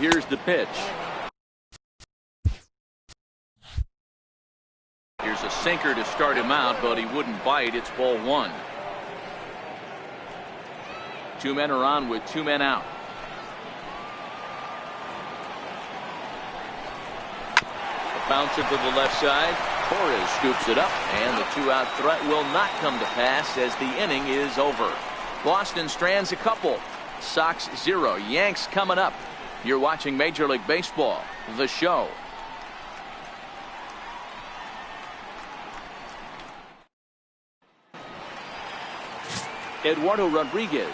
here's the pitch. Here's a sinker to start him out, but he wouldn't bite. It's ball one. Two men are on with two men out. A bouncer to the left side. Torres scoops it up, and the two-out threat will not come to pass as the inning is over. Boston strands a couple. Sox 0. Yanks coming up. You're watching Major League Baseball, The Show. Eduardo Rodriguez.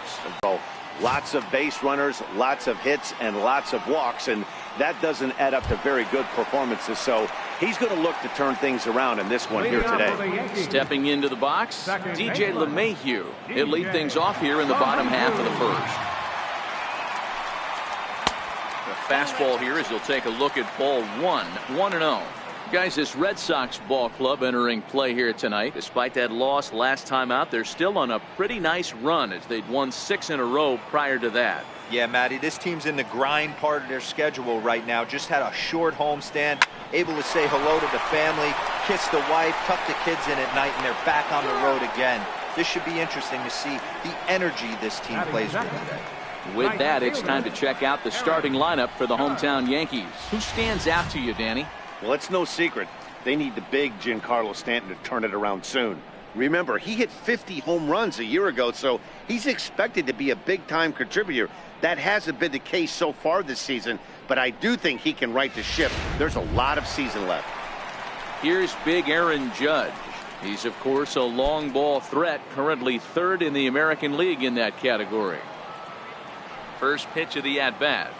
Lots of base runners, lots of hits, and lots of walks, and that doesn't add up to very good performances. So he's going to look to turn things around in this one here today. Stepping into the box, DJ LeMahieu. He'll lead things off here in the bottom half of the first. The fastball here as he'll take a look at ball one. 1-0. Guys, this Red Sox ball club entering play here tonight. Despite that loss last time out, they're still on a pretty nice run as they'd won 6 in a row prior to that. Yeah, Matty, this team's in the grind part of their schedule right now. Just had a short homestand, able to say hello to the family, kiss the wife, tuck the kids in at night, and they're back on the road again. This should be interesting to see the energy this team plays with today. With that, it's time to check out the starting lineup for the hometown Yankees. Who stands out to you, Danny? Well, it's no secret. They need the big Giancarlo Stanton to turn it around soon. Remember, he hit 50 home runs a year ago, so he's expected to be a big-time contributor. That hasn't been the case so far this season, but I do think he can right the ship. There's a lot of season left. Here's big Aaron Judge. He's, of course, a long ball threat, currently 3rd in the American League in that category. First pitch of the at-bat.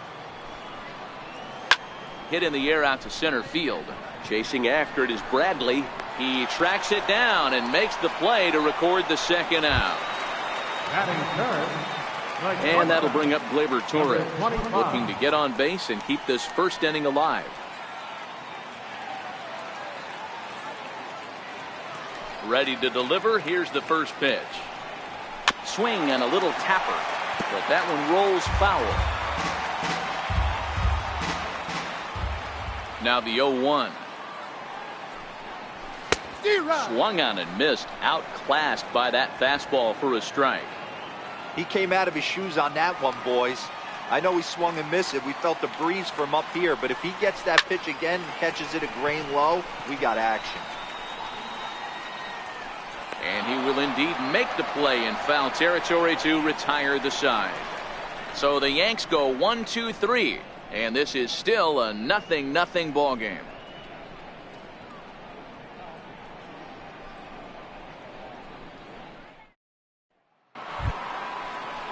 Hit in the air out to center field. Chasing after it is Bradley. He tracks it down and makes the play to record the second out. And that'll bring up Gleyber Torres, looking to get on base and keep this first inning alive. Ready to deliver. Here's the first pitch. Swing and a little tapper, but that one rolls foul. Now the 0-1. Swung on and missed. Outclassed by that fastball for a strike. He came out of his shoes on that one, boys. I know he swung and missed it. We felt the breeze from up here, but if he gets that pitch again and catches it a grain low, we got action. And he will indeed make the play in foul territory to retire the side. So the Yanks go 1-2-3. And this is still a 0-0 ball game.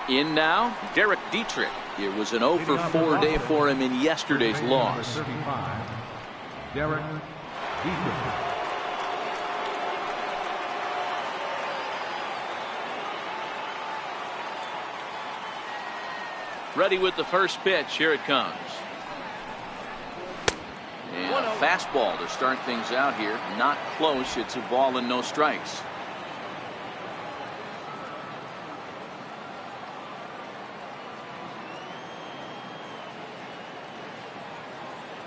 In now, Derek Dietrich. It was an 0-for-4 day for him in yesterday's loss. Derek Dietrich. Ready with the first pitch. Here it comes. And a fastball to start things out here. Not close. It's a ball and no strikes.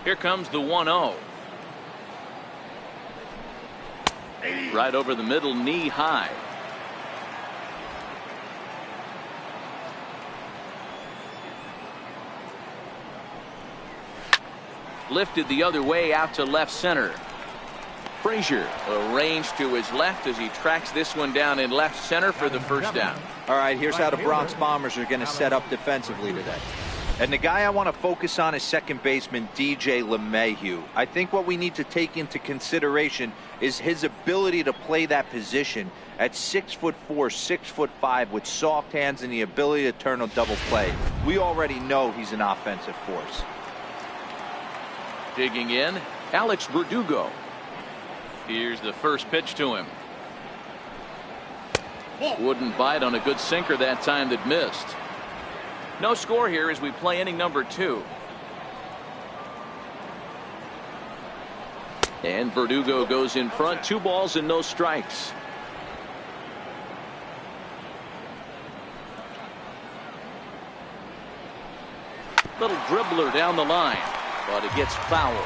Here comes the 1-0. Right over the middle, knee high. Lifted the other way out to left center. Frazier arranged to his left as he tracks this one down in left center for the first down. All right, here's how the Bronx Bombers are going to set up defensively today. And the guy I want to focus on is second baseman DJ LeMahieu. I think what we need to take into consideration is his ability to play that position at 6'4", 6'5", with soft hands and the ability to turn a double play. We already know he's an offensive force. Digging in, Alex Verdugo. Here's the first pitch to him. Wouldn't bite on a good sinker that time that missed. No score here as we play inning number 2. And Verdugo goes in front. 2 balls and no strikes. Little dribbler down the line, but it gets fouled.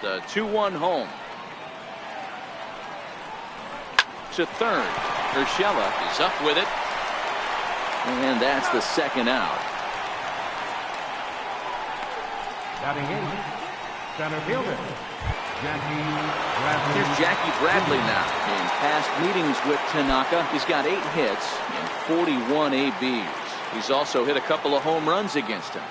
The 2-1 home. To third. Urshela is up with it. And that's the second out. Batting in, center fielder, Jackie Bradley. Here's Jackie Bradley now. In past meetings with Tanaka, he's got 8 hits and 41 ABs. He's also hit a couple of home runs against him.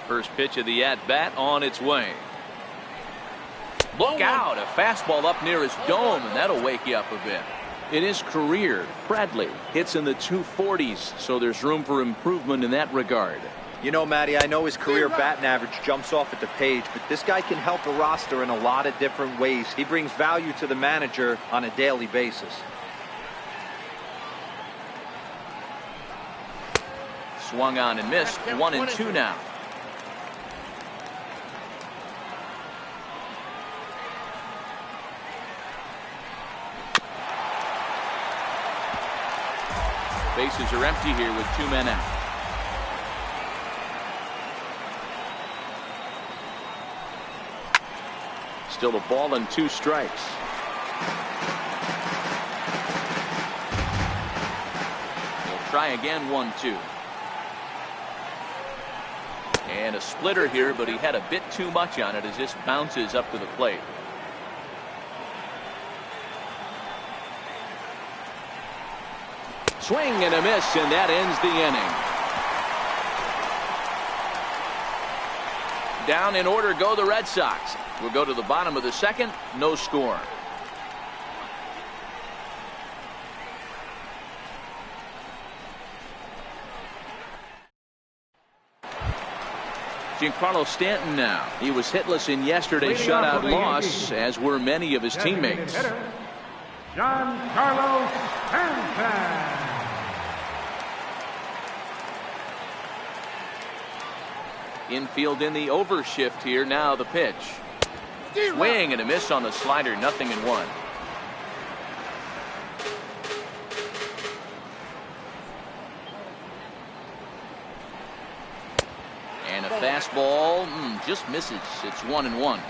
First pitch of the at-bat on its way. Look out, a fastball up near his dome, and that'll wake you up a bit. In his career, Bradley hits in the 240s, so there's room for improvement in that regard. You know, Matty, I know his career batting average jumps off at the page, but this guy can help a roster in a lot of different ways. He brings value to the manager on a daily basis. Swung on and missed. 1-2 now. Bases are empty here with 2 men out. Still a ball and 2 strikes. He'll try again. 1-2. And a splitter here, but he had a bit too much on it as this bounces up to the plate. Swing and a miss, and that ends the inning. Down in order go the Red Sox. We'll go to the bottom of the second. No score. Giancarlo Stanton now. He was hitless in yesterday's shutout loss, as were many of his teammates. Giancarlo Stanton. Infield in the overshift here. Now the pitch. Swing and a miss on the slider. 0-1. And a fastball just misses. It's 1-1.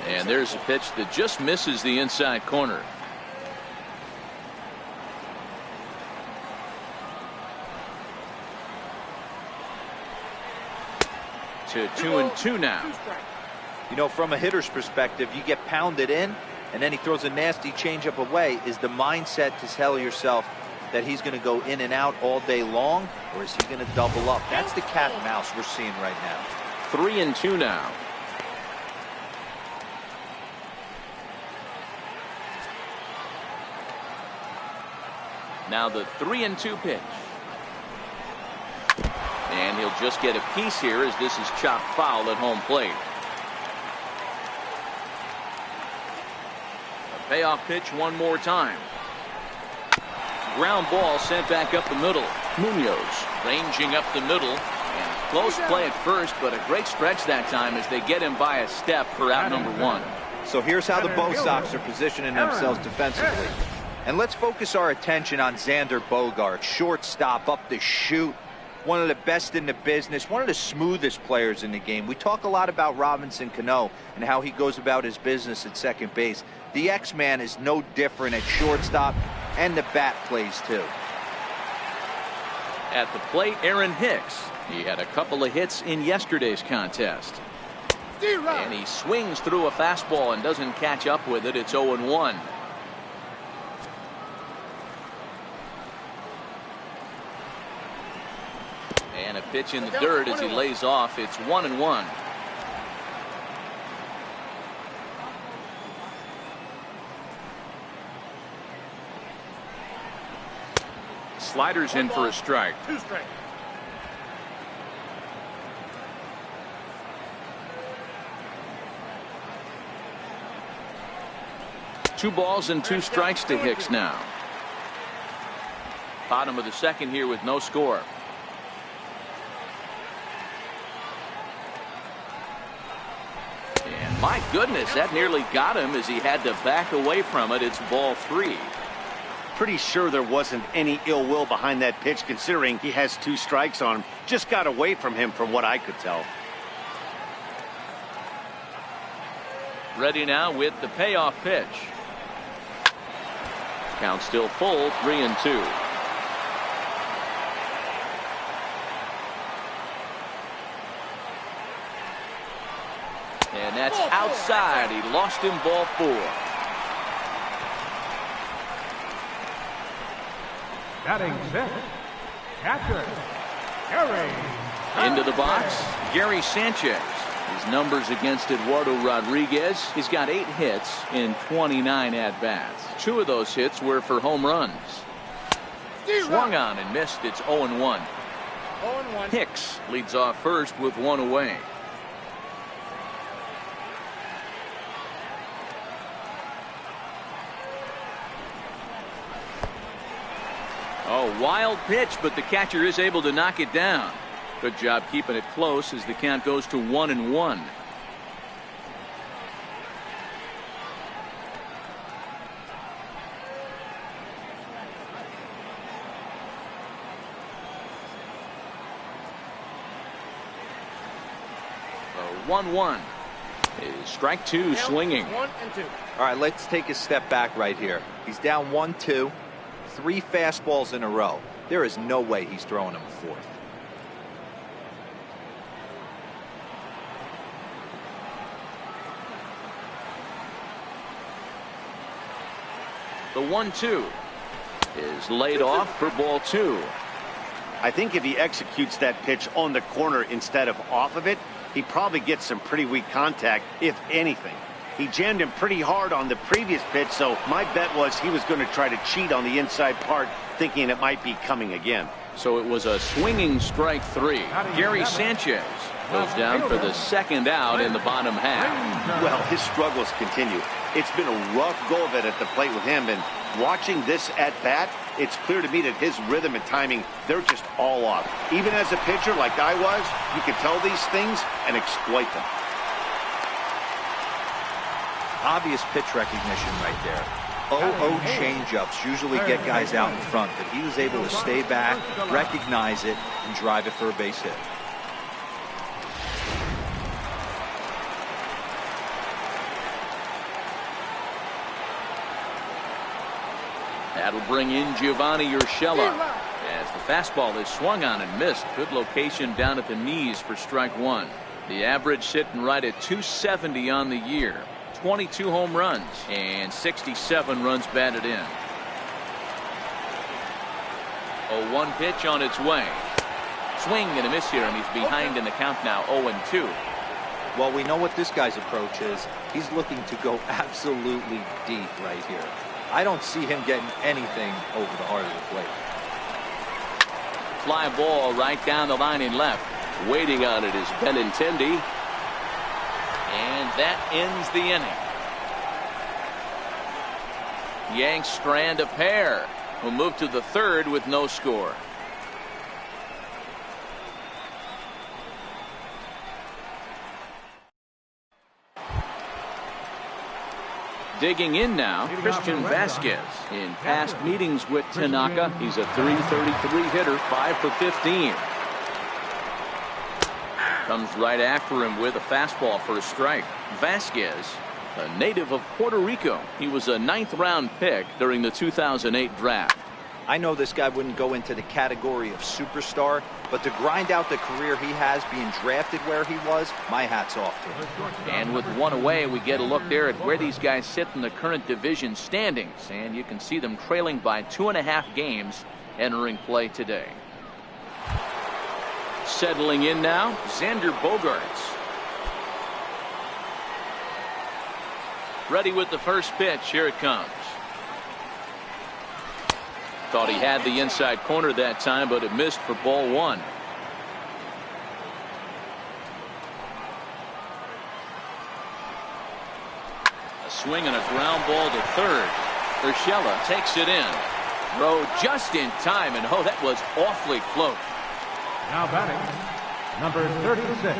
And there's a pitch that just misses the inside corner. To 2-2 now. You know, from a hitter's perspective, you get pounded in, and then he throws a nasty changeup away. Is the mindset to tell yourself that he's going to go in and out all day long, or is he going to double up? That's the cat and mouse we're seeing right now. 3-2 now. Now the 3-2 pitch. And he'll just get a piece here as this is chopped foul at home plate. A payoff pitch one more time. Ground ball sent back up the middle. Munoz ranging up the middle. And close play at first, but a great stretch that time as they get him by a step for out number 1. So here's how the Bo Sox are positioning themselves defensively. And let's focus our attention on Xander Bogaerts, shortstop, up the chute, one of the best in the business, one of the smoothest players in the game. We talk a lot about Robinson Cano and how he goes about his business at second base. The X-Man is no different at shortstop, and the bat plays too. At the plate, Aaron Hicks. He had a couple of hits in yesterday's contest. And he swings through a fastball and doesn't catch up with it. It's 0-1. And a pitch in the dirt as he lays off. It's 1-1. Sliders in for a strike. 2 strikes. 2 balls and 2 strikes to Hicks now. Bottom of the second here with no score. And my goodness, that nearly got him as he had to back away from it. It's ball 3. Pretty sure there wasn't any ill will behind that pitch, considering he has 2 strikes on him. Just got away from him from what I could tell. Ready now with the payoff pitch. Count still full, 3-2. And that's outside. He lost him, ball 4. Batting 6th, catcher, Gary. Into the box, Gary Sanchez. His numbers against Eduardo Rodriguez. He's got 8 hits in 29 at-bats. 2 of those hits were for home runs. Swung on and missed. It's 0-1. Hicks leads off first with 1 away. Oh, wild pitch, but the catcher is able to knock it down. Good job keeping it close as the count goes to 1-1. So 1-1 is strike 2 swinging. 1 and 2. All right, let's take a step back right here. He's down 1-2. 3 fastballs in a row. There is no way he's throwing him a 4th. The 1-2 is laid off for ball 2. I think if he executes that pitch on the corner instead of off of it, he probably gets some pretty weak contact, if anything. He jammed him pretty hard on the previous pitch, so my bet was he was going to try to cheat on the inside part, thinking it might be coming again. So it was a swinging strike 3. Gary Sanchez goes down for the 2nd out in the bottom half. Well, his struggles continue. It's been a rough go of it at the plate with him, and watching this at bat, it's clear to me that his rhythm and timing, they're just all off. Even as a pitcher like I was, you could tell these things and exploit them. Obvious pitch recognition right there. 0-0 changeups usually get guys out in front, but he was able to stay back, recognize it, and drive it for a base hit. That'll bring in Giovanni Urshela as the fastball is swung on and missed. Good location down at the knees for strike 1. The average sitting right at 270 on the year. 22 home runs and 67 runs batted in. 0-1 pitch on its way. Swing and a miss here, and he's behind in the count now, 0-2. Well, we know what this guy's approach is. He's looking to go absolutely deep right here. I don't see him getting anything over the heart of the plate. Fly ball right down the line in left. Waiting on it is Benintendi. And that ends the inning. Yanks strand a pair. Will move to the 3rd with no score. Digging in now, Christian Vasquez. In past meetings with Tanaka, he's a .333 hitter, 5 for 15. Comes right after him with a fastball for a strike. Vasquez, a native of Puerto Rico. He was a 9th-round pick during the 2008 draft. I know this guy wouldn't go into the category of superstar, but to grind out the career he has being drafted where he was, my hat's off to him. And with 1 away, we get a look there at where these guys sit in the current division standings. And you can see them trailing by 2.5 games entering play today. Settling in now, Xander Bogaerts. Ready with the first pitch. Here it comes. Thought he had the inside corner that time, but it missed for ball 1. A swing and a ground ball to third. Urshela takes it in. Throw just in time, and oh, that was awfully close. Now batting, number 36.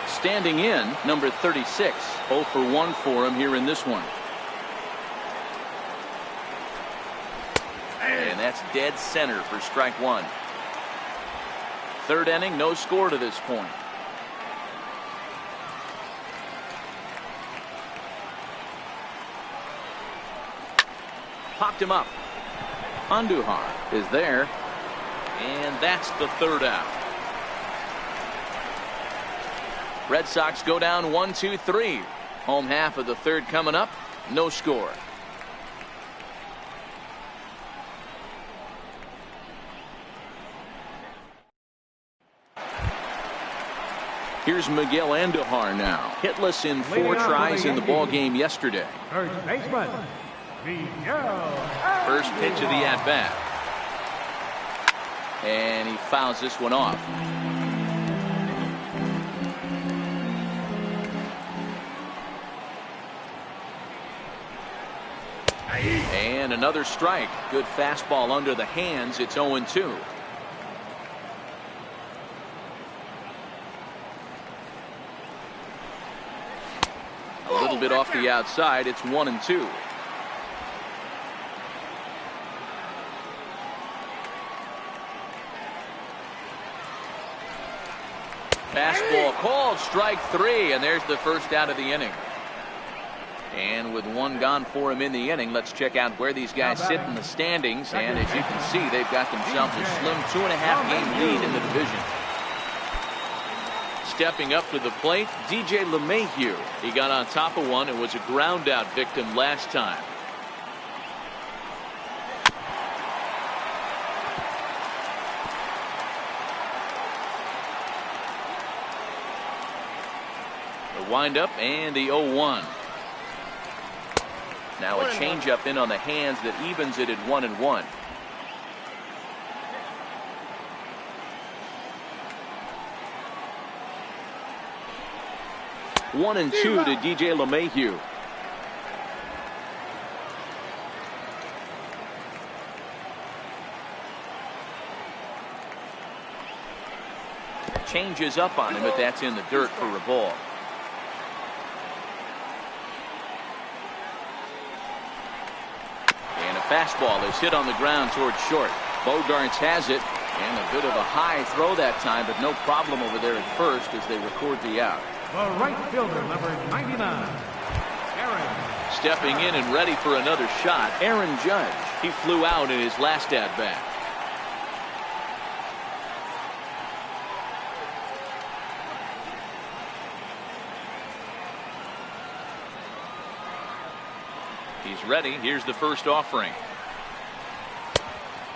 Standing in, number 36. 0 for 1 for him here in this one. And that's dead center for strike one. Third inning, no score to this point. Popped him up. Andujar is there. And that's the third out. Red Sox go down 1-2-3. Home half of the third coming up. No score. Here's Miguel Andujar now. Hitless in 4 tries in the ball game yesterday. First baseman, First pitch of the at-bat. And he fouls this one off. And another strike. Good fastball under the hands. It's 0-2. A little bit off the outside. It's 1-2. Fastball called, strike 3, and there's the first out of the inning. And with one gone for him in the inning, let's check out where these guys sit in the standings. And as you can see, they've got themselves a slim 2.5 game lead in the division. Stepping up to the plate, DJ LeMahieu. He got on top of one and was a ground out victim last time. The windup and the 0-1. Now a changeup in on the hands that evens it at 1-1. One and 2 to DJ LeMahieu. Changes up on him, but that's in the dirt for a ball. And a fastball is hit on the ground towards short. Bogarts has it, and a bit of a high throw that time, but no problem over there at first as they record the out. The right fielder, number 99, Aaron. Stepping in and ready for another shot, Aaron Judge. He flew out in his last at-bat. He's ready. Here's the first offering.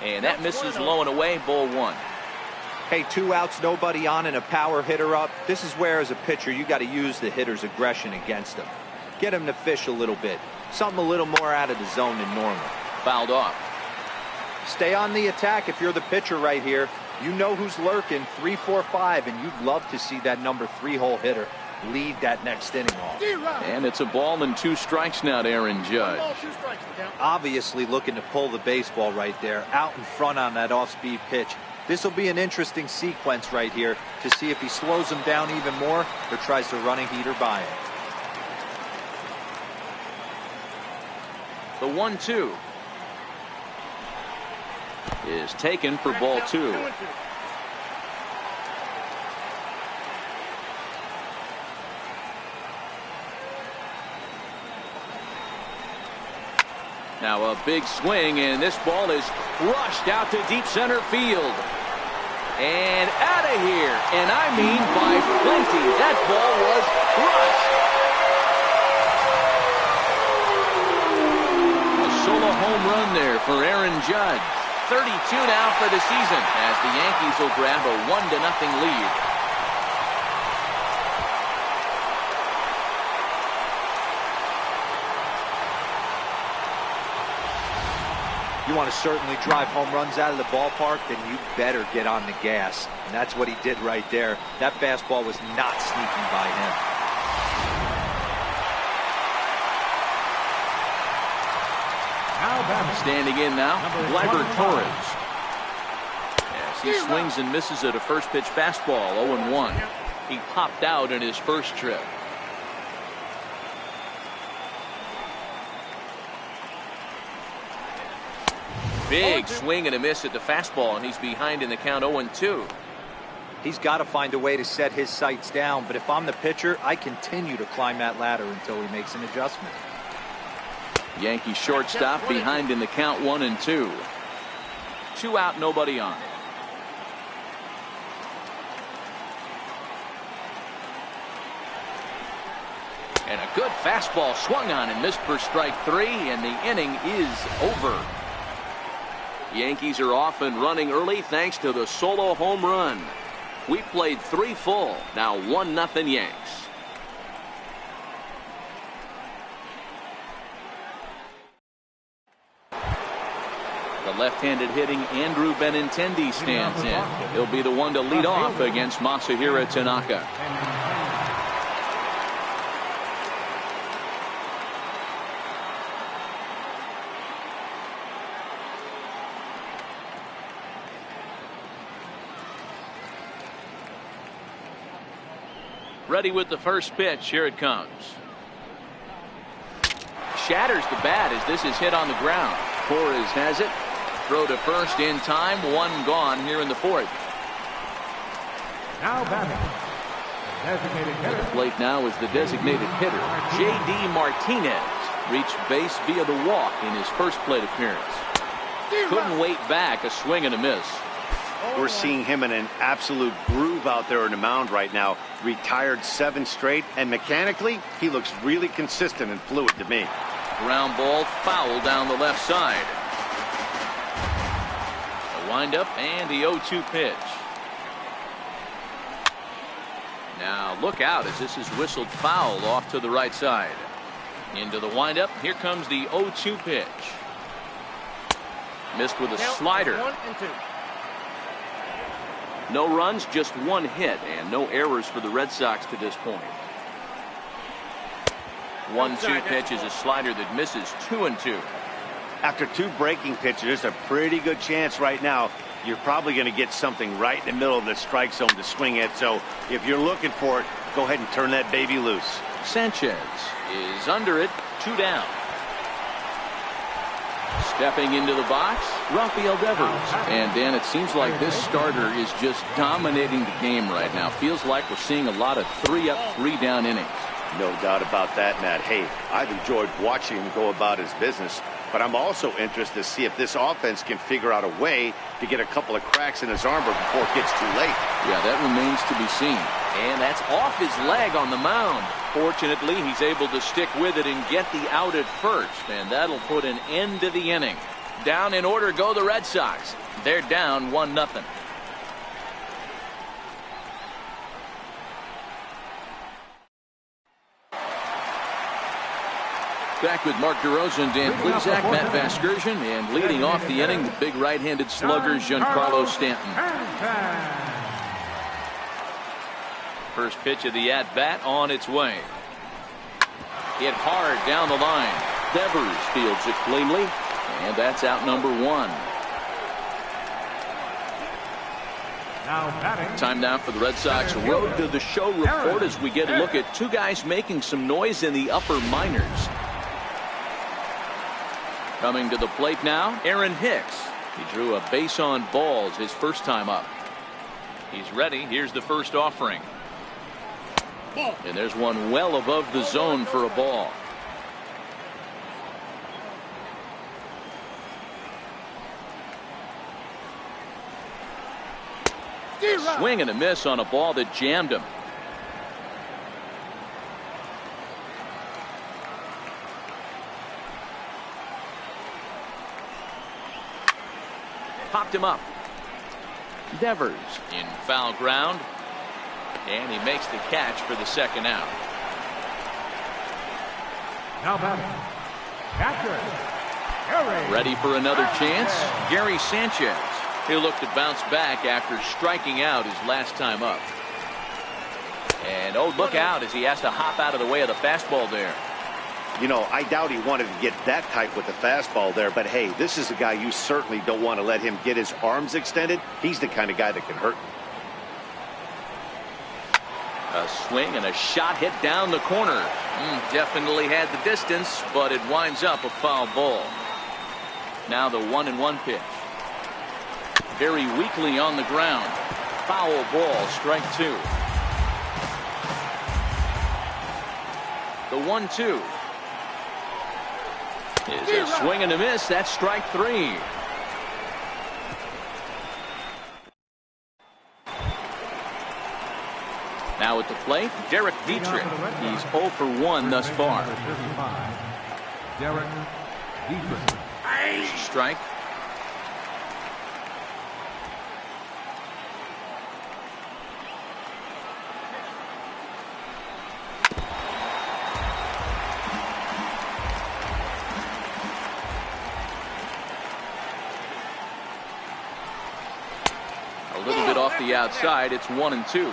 And that misses low and away, ball 1. Hey, 2 outs, nobody on, and a power hitter up. This is where, as a pitcher, you got to use the hitter's aggression against him. Get him to fish a little bit. Something a little more out of the zone than normal. Fouled off. Stay on the attack if you're the pitcher right here. You know who's lurking, 3, 4, 5, and you'd love to see that number 3-hole hitter lead that next inning off. And it's a ball and 2 strikes now to Aaron Judge. Obviously looking to pull the baseball right there, out in front on that off-speed pitch. This will be an interesting sequence right here to see if he slows him down even more or tries to run a heater by him. The 1-2 is taken for ball 2. Now a big swing, and this ball is crushed out to deep center field. And out of here, and I mean by plenty. That ball was crushed. A solo home run there for Aaron Judge. 32 now for the season as the Yankees will grab a 1-0 lead. You want to certainly drive home runs out of the ballpark, then you better get on the gas. And that's what he did right there. That fastball was not sneaking by him. Standing in now, Gleyber Torres. As he swings and misses at a first pitch fastball, 0-1. He popped out in his first trip. Big swing and a miss at the fastball, and he's behind in the count 0-2. He's got to find a way to set his sights down, but if I'm the pitcher, I continue to climb that ladder until he makes an adjustment. Yankee shortstop behind in the count 1-2. 2 out, nobody on. And a good fastball swung on and missed for strike 3, and the inning is over. Yankees are off and running early thanks to the solo home run. We played 3 full. Now 1-0 Yanks. The left-handed hitting Andrew Benintendi stands in. He'll be the one to lead off against Masahiro Tanaka. Ready with the first pitch. Here it comes. Shatters the bat as this is hit on the ground. Torres has it. Throw to first in time. 1 gone here in the 4th. Now batting. Designated hitter. At the plate now is the designated hitter, J.D. Martinez. Reached base via the walk in his first plate appearance. Couldn't wait back. A swing and a miss. We're seeing him in an absolute groove out there on the mound right now. Retired 7 straight, and mechanically, he looks really consistent and fluid to me. Ground ball foul down the left side. The windup and the 0-2 pitch. Now look out as this is whistled foul off to the right side. Into the windup. Here comes the 0-2 pitch. Missed with a slider. 1-2. No runs, just 1 hit, and no errors for the Red Sox to this point. 1-2 pitch is a slider that misses. 2-2. After 2 breaking pitches, there's a pretty good chance right now you're probably going to get something right in the middle of the strike zone to swing at. So if you're looking for it, go ahead and turn that baby loose. Sanchez is under it. 2 down. Stepping into the box, Rafael Devers. And Dan, it seems like this starter is just dominating the game right now. Feels like we're seeing a lot of 3-up, 3-down innings. No doubt about that, Matt. Hey, I've enjoyed watching him go about his business, but I'm also interested to see if this offense can figure out a way to get a couple of cracks in his armor before it gets too late. Yeah, that remains to be seen. And that's off his leg on the mound. Fortunately, he's able to stick with it and get the out at first, and that'll put an end to the inning. Down in order go the Red Sox. They're down 1-0. Back with Mark DeRosa, Dan Plesac, Matt Vasgersian, and leading off the inning, the big right-handed slugger, Giancarlo Stanton. First pitch of the at-bat on its way. Hit hard down the line. Devers fields it cleanly, and that's out number 1. Now batting. Time now for the Red Sox Road to the Show report as we get a look at 2 guys making some noise in the upper minors. Coming to the plate now, Aaron Hicks. He drew a base on balls his first time up. He's ready. Here's the first offering. And there's one well above the zone for a ball. Swing and a miss on a ball that jammed him. Popped him up. Devers in foul ground. And he makes the catch for the second out. Now batting. Catcher. Gary. Ready for another chance. Gary Sanchez. He'll look to bounce back after striking out his last time up. And oh, look out as he has to hop out of the way of the fastball there. You know, I doubt he wanted to get that tight with the fastball there, but hey, this is a guy you certainly don't want to let him get his arms extended. He's the kind of guy that can hurt you. A swing and a shot hit down the corner. Definitely had the distance, but it winds up a foul ball. Now the 1-1 pitch. Very weakly on the ground. Foul ball, strike 2. The 1-2 is a swing and a miss. That's strike 3. Now at the plate, Derek Dietrich. He's 0 for 1 thus far. Derek Dietrich. Strike. A little bit off the outside. It's 1-2.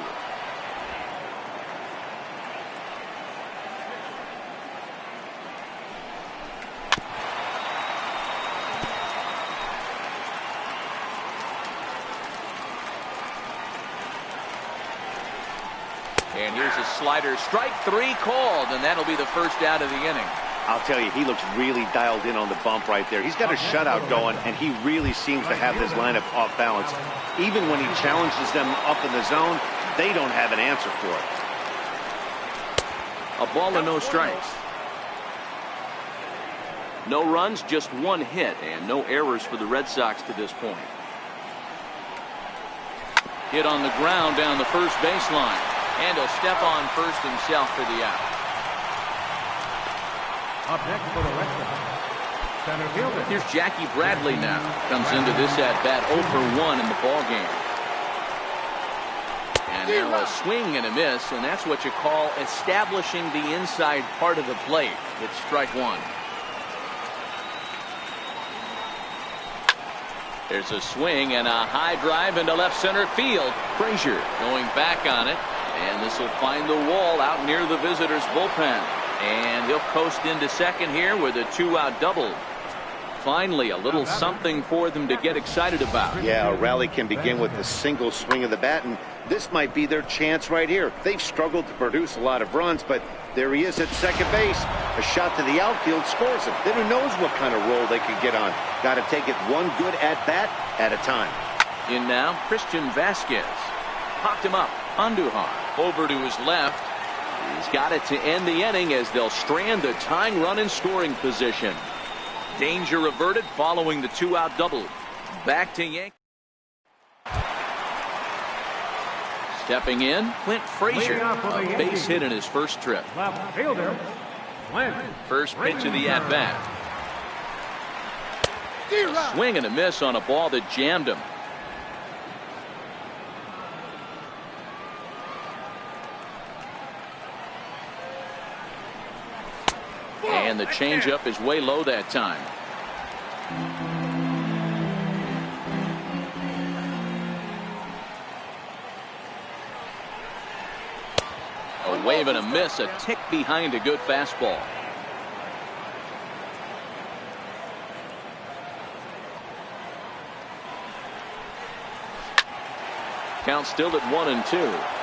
And here's a slider. Strike 3 called, and that'll be the first out of the inning. I'll tell you, he looks really dialed in on the bump right there. He's got a shutout going, and he really seems to have this lineup off balance. Even when he challenges them up in the zone, they don't have an answer for it. A ball and no strikes. No runs, just 1 hit, and no errors for the Red Sox to this point. Hit on the ground down the first baseline. And he'll step on first himself for the out. Up next for the Red Sox, center fielder. Here's Jackie Bradley now. Comes into this at-bat 0 for 1 in the ball game. And now a swing and a miss, and that's what you call establishing the inside part of the plate. It's strike 1. There's a swing and a high drive into left center field. Frazier going back on it. And this will find the wall out near the visitors' bullpen. And he'll coast into second here with a 2-out double. Finally, a little something for them to get excited about. Yeah, a rally can begin with a single swing of the bat, and this might be their chance right here. They've struggled to produce a lot of runs, but there he is at second base. A shot to the outfield scores him. Then who knows what kind of roll they could get on. Got to take it one good at-bat at a time. In now, Christian Vasquez. Popped him up. Andujar over to his left. He's got it to end the inning as they'll strand the tying run in scoring position. Danger averted following the 2-out double. Back to Yankees. Stepping in, Clint Frazier. A base hit in his first trip. Left fielder, Clint. First pitch of the at-bat. A swing and a miss on a ball that jammed him. And the changeup is way low that time. A wave and a miss, a tick behind a good fastball. Count still at 1-2.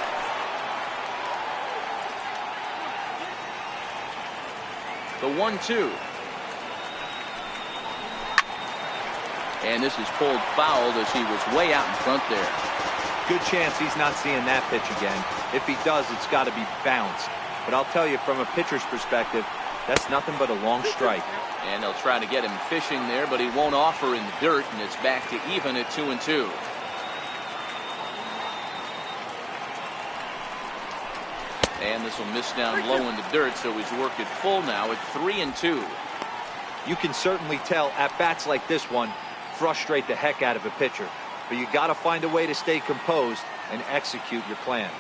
The 1-2. And this is pulled fouled as he was way out in front there. Good chance he's not seeing that pitch again. If he does, it's got to be bounced. But I'll tell you, from a pitcher's perspective, that's nothing but a long strike. And they'll try to get him fishing there, but he won't offer in the dirt, and it's back to even at 2-2. And this will miss down low in the dirt, so he's worked it full now at 3-2. You can certainly tell at-bats like this one frustrate the heck out of a pitcher. But you got to find a way to stay composed and execute your plan.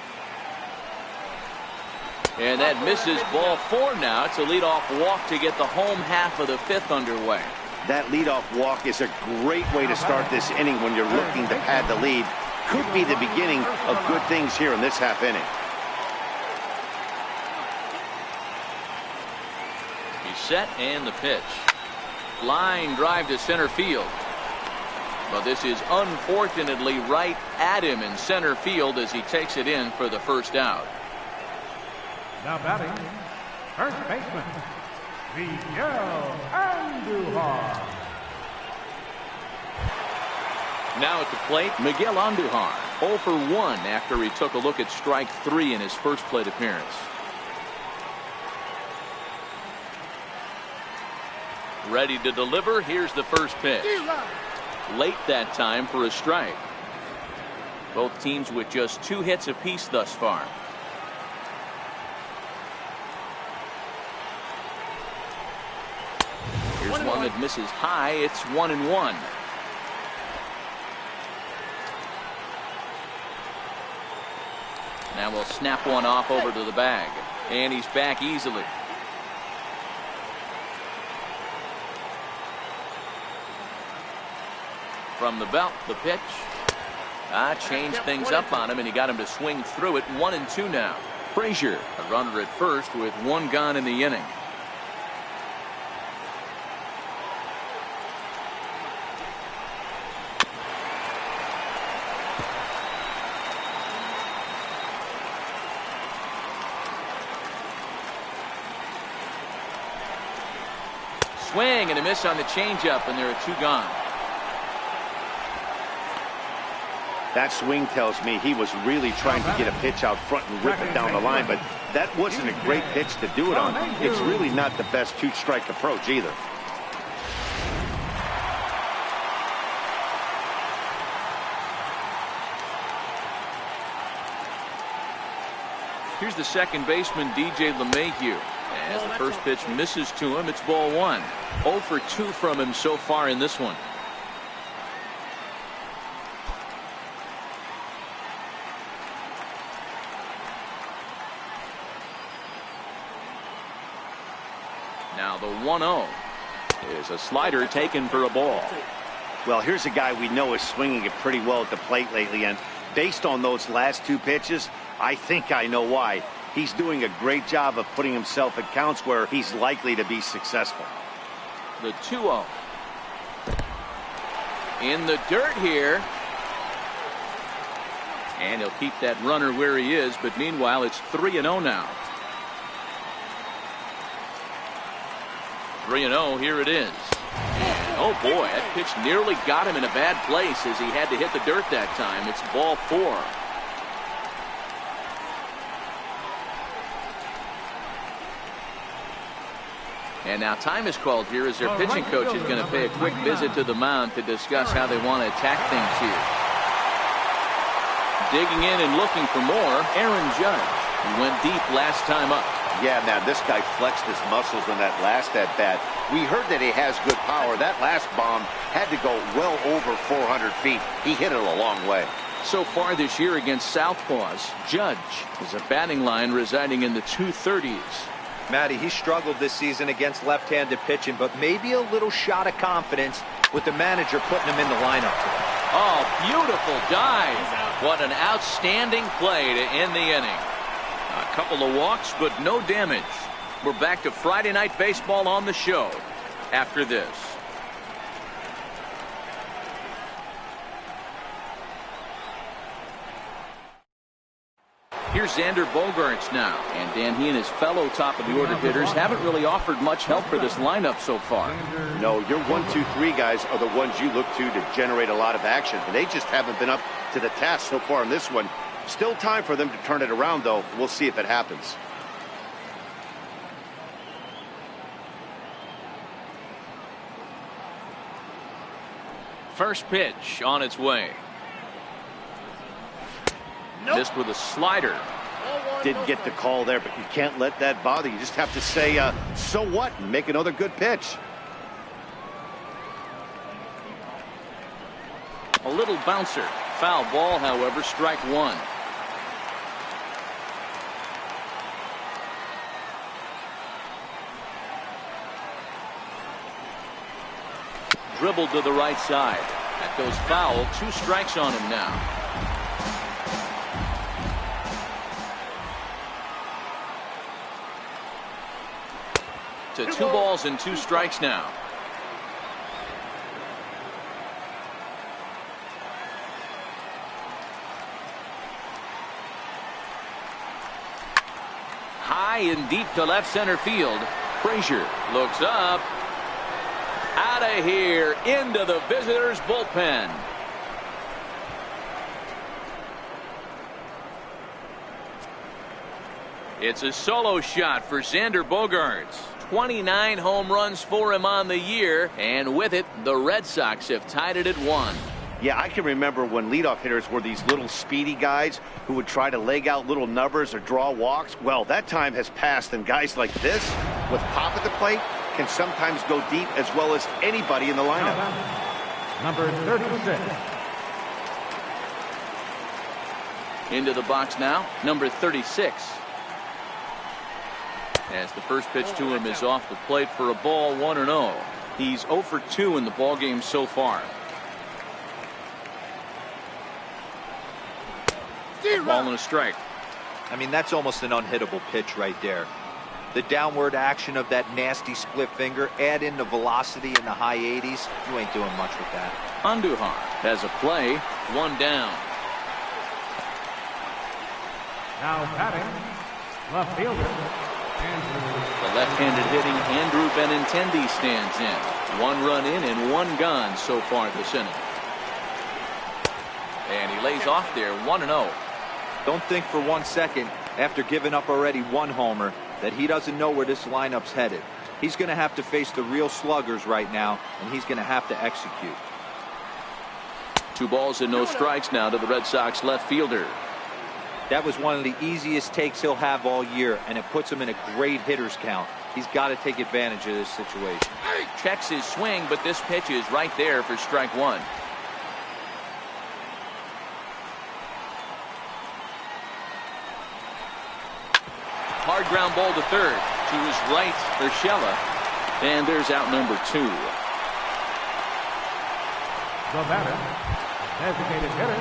And that misses ball 4 now. It's a leadoff walk to get the home half of the 5th underway. That leadoff walk is a great way to start this inning when you're looking to pad the lead. Could be the beginning of good things here in this half inning. He's set, and the pitch. Line drive to center field. But this is unfortunately right at him in center field as he takes it in for the first out. Now batting, first baseman, Andujar. Now at the plate, Miguel Andujar, 0 for 1 after he took a look at strike 3 in his first plate appearance. Ready to deliver. Here's the first pitch. Late that time for a strike. Both teams with just 2 hits apiece thus far. Here's one that misses high. It's 1-1. Now we'll snap one off over to the bag. And he's back easily. From the belt, the pitch. Changed things up on him, and he got him to swing through it. 1-2 now. Frazier, a runner at first with 1 gone in the inning. Swing and a miss on the changeup, and there are 2 gone. That swing tells me he was really trying to get a pitch out front and rip it down the line, but that wasn't a great pitch to do it on. It's really not the best 2-strike approach either. Here's the second baseman, DJ LeMahieu. As the first pitch misses to him, it's ball 1. 0 for 2 from him so far in this one. Now the 1-0 is a slider taken for a ball. Well, here's a guy we know is swinging it pretty well at the plate lately, and based on those last 2 pitches, I think I know why. He's doing a great job of putting himself at counts where he's likely to be successful. The 2-0. In the dirt here. And he'll keep that runner where he is, but meanwhile it's 3-0 now. 3-0, here it is. And oh boy, that pitch nearly got him in a bad place as he had to hit the dirt that time. It's ball 4. And now time is called here as their pitching coach is going to pay a quick visit to the mound to discuss how they want to attack things here. Digging in and looking for more, Aaron Judge. He went deep last time up. Yeah, man, this guy flexed his muscles on that last at-bat. We heard that he has good power. That last bomb had to go well over 400 feet. He hit it a long way. So far this year against Southpaws, Judge is a batting line residing in the 230s. Matty, he struggled this season against left-handed pitching, but maybe a little shot of confidence with the manager putting him in the lineup today. Oh, beautiful dive. What an outstanding play to end the inning. A couple of walks, but no damage. We're back to Friday Night Baseball on the show after this. Here's Xander Bogaerts now, and Dan, he and his fellow top-of-the-order hitters haven't really offered much help for this lineup so far. No, your 1, 2, 3 guys are the ones you look to generate a lot of action, and they just haven't been up to the task so far in this one. Still time for them to turn it around, though. We'll see if it happens. First pitch on its way. Missed with a slider. Didn't get the call there, but you can't let that bother. You just have to say, so what, and make another good pitch. A little bouncer. Foul ball, however, strike 1. Dribbled to the right side. That goes foul. 2 strikes on him now. to 2 balls and 2 strikes now. High and deep to left center field. Frazier looks up. Out of here into the visitors' bullpen. It's a solo shot for Xander Bogaerts. 29 home runs for him on the year, and with it, the Red Sox have tied it at 1. Yeah, I can remember when leadoff hitters were these little speedy guys who would try to leg out little numbers or draw walks. Well, that time has passed, and guys like this, with pop at the plate, can sometimes go deep as well as anybody in the lineup. Number 36. Into the box now, number 36. As the first pitch to him is off the plate for a ball, 1-0. He's 0 for 2 in the ballgame so far. Ball and a strike. I mean, that's almost an unhittable pitch right there. The downward action of that nasty split finger, add in the velocity in the high 80s, you ain't doing much with that. Andujar has a play, 1 down. Now batting, left fielder, Andrew. The left-handed hitting Andrew Benintendi stands in. 1 run in and 1 gone so far this inning. And he lays off there, 1-0. Don't think for 1 second, after giving up already 1 homer, that he doesn't know where this lineup's headed. He's going to have to face the real sluggers right now, and he's going to have to execute. 2 balls and no strikes now to the Red Sox left fielder. That was one of the easiest takes he'll have all year, and it puts him in a great hitter's count. He's got to take advantage of this situation. Checks his swing, but this pitch is right there for strike 1. Hard ground ball to third. To his right, Urshela. And there's out number 2. The batter, designated hitter.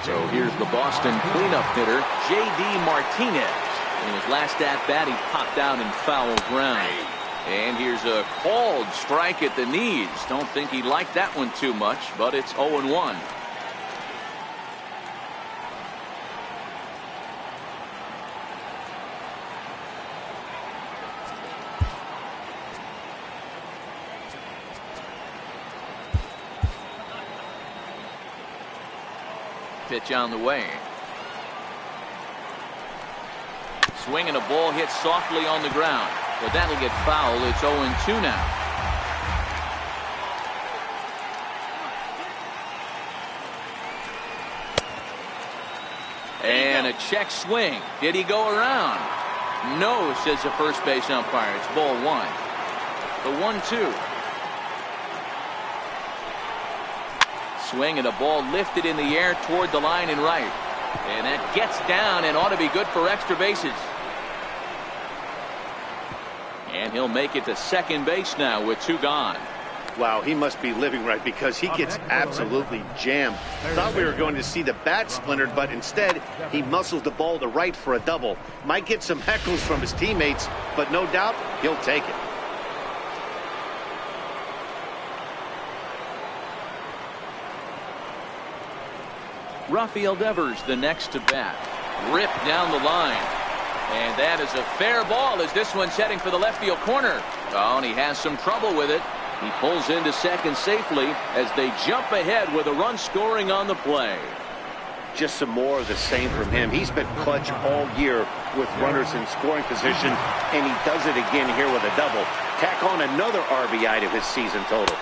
So here's the Boston cleanup hitter, J.D. Martinez. In his last at-bat, he popped out in foul ground. And here's a called strike at the knees. Don't think he liked that one too much, but it's 0-1. Pitch on the way. Swing and a ball hit softly on the ground, but that'll get foul. It's 0-2 now. And a check swing. Did he go around? No, says the first base umpire. It's ball 1. The 1-2. Swing and a ball lifted in the air toward the line and right. And that gets down and ought to be good for extra bases. And he'll make it to second base now with 2 gone. Wow, he must be living right because he gets absolutely jammed. Thought we were going to see the bat splintered, but instead he muscles the ball to right for a double. Might get some heckles from his teammates, but no doubt he'll take it. Rafael Devers the next to bat. Ripped down the line. And that is a fair ball as this one's heading for the left field corner. Oh, and he has some trouble with it. He pulls into second safely as they jump ahead with a run scoring on the play. Just some more of the same from him. He's been clutch all year with runners in scoring position, and he does it again here with a double. Tack on another RBI to his season total.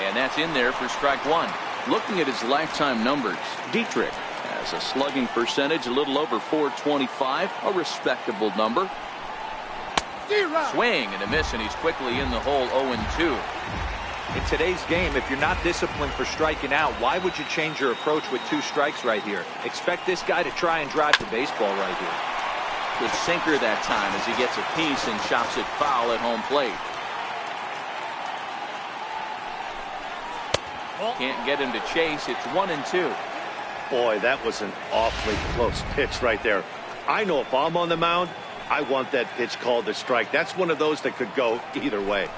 And that's in there for strike 1. Looking at his lifetime numbers, Dietrich has a slugging percentage a little over .425, a respectable number. Swing and a miss, and he's quickly in the hole. 0-2. In today's game, if you're not disciplined for striking out, why would you change your approach with 2 strikes right here? Expect this guy to try and drive the baseball right here. The sinker that time as he gets a piece and chops it foul at home plate. Can't get him to chase. It's 1-2. Boy, that was an awfully close pitch right there. I know if I'm on the mound, I want that pitch called a strike. That's one of those that could go either way.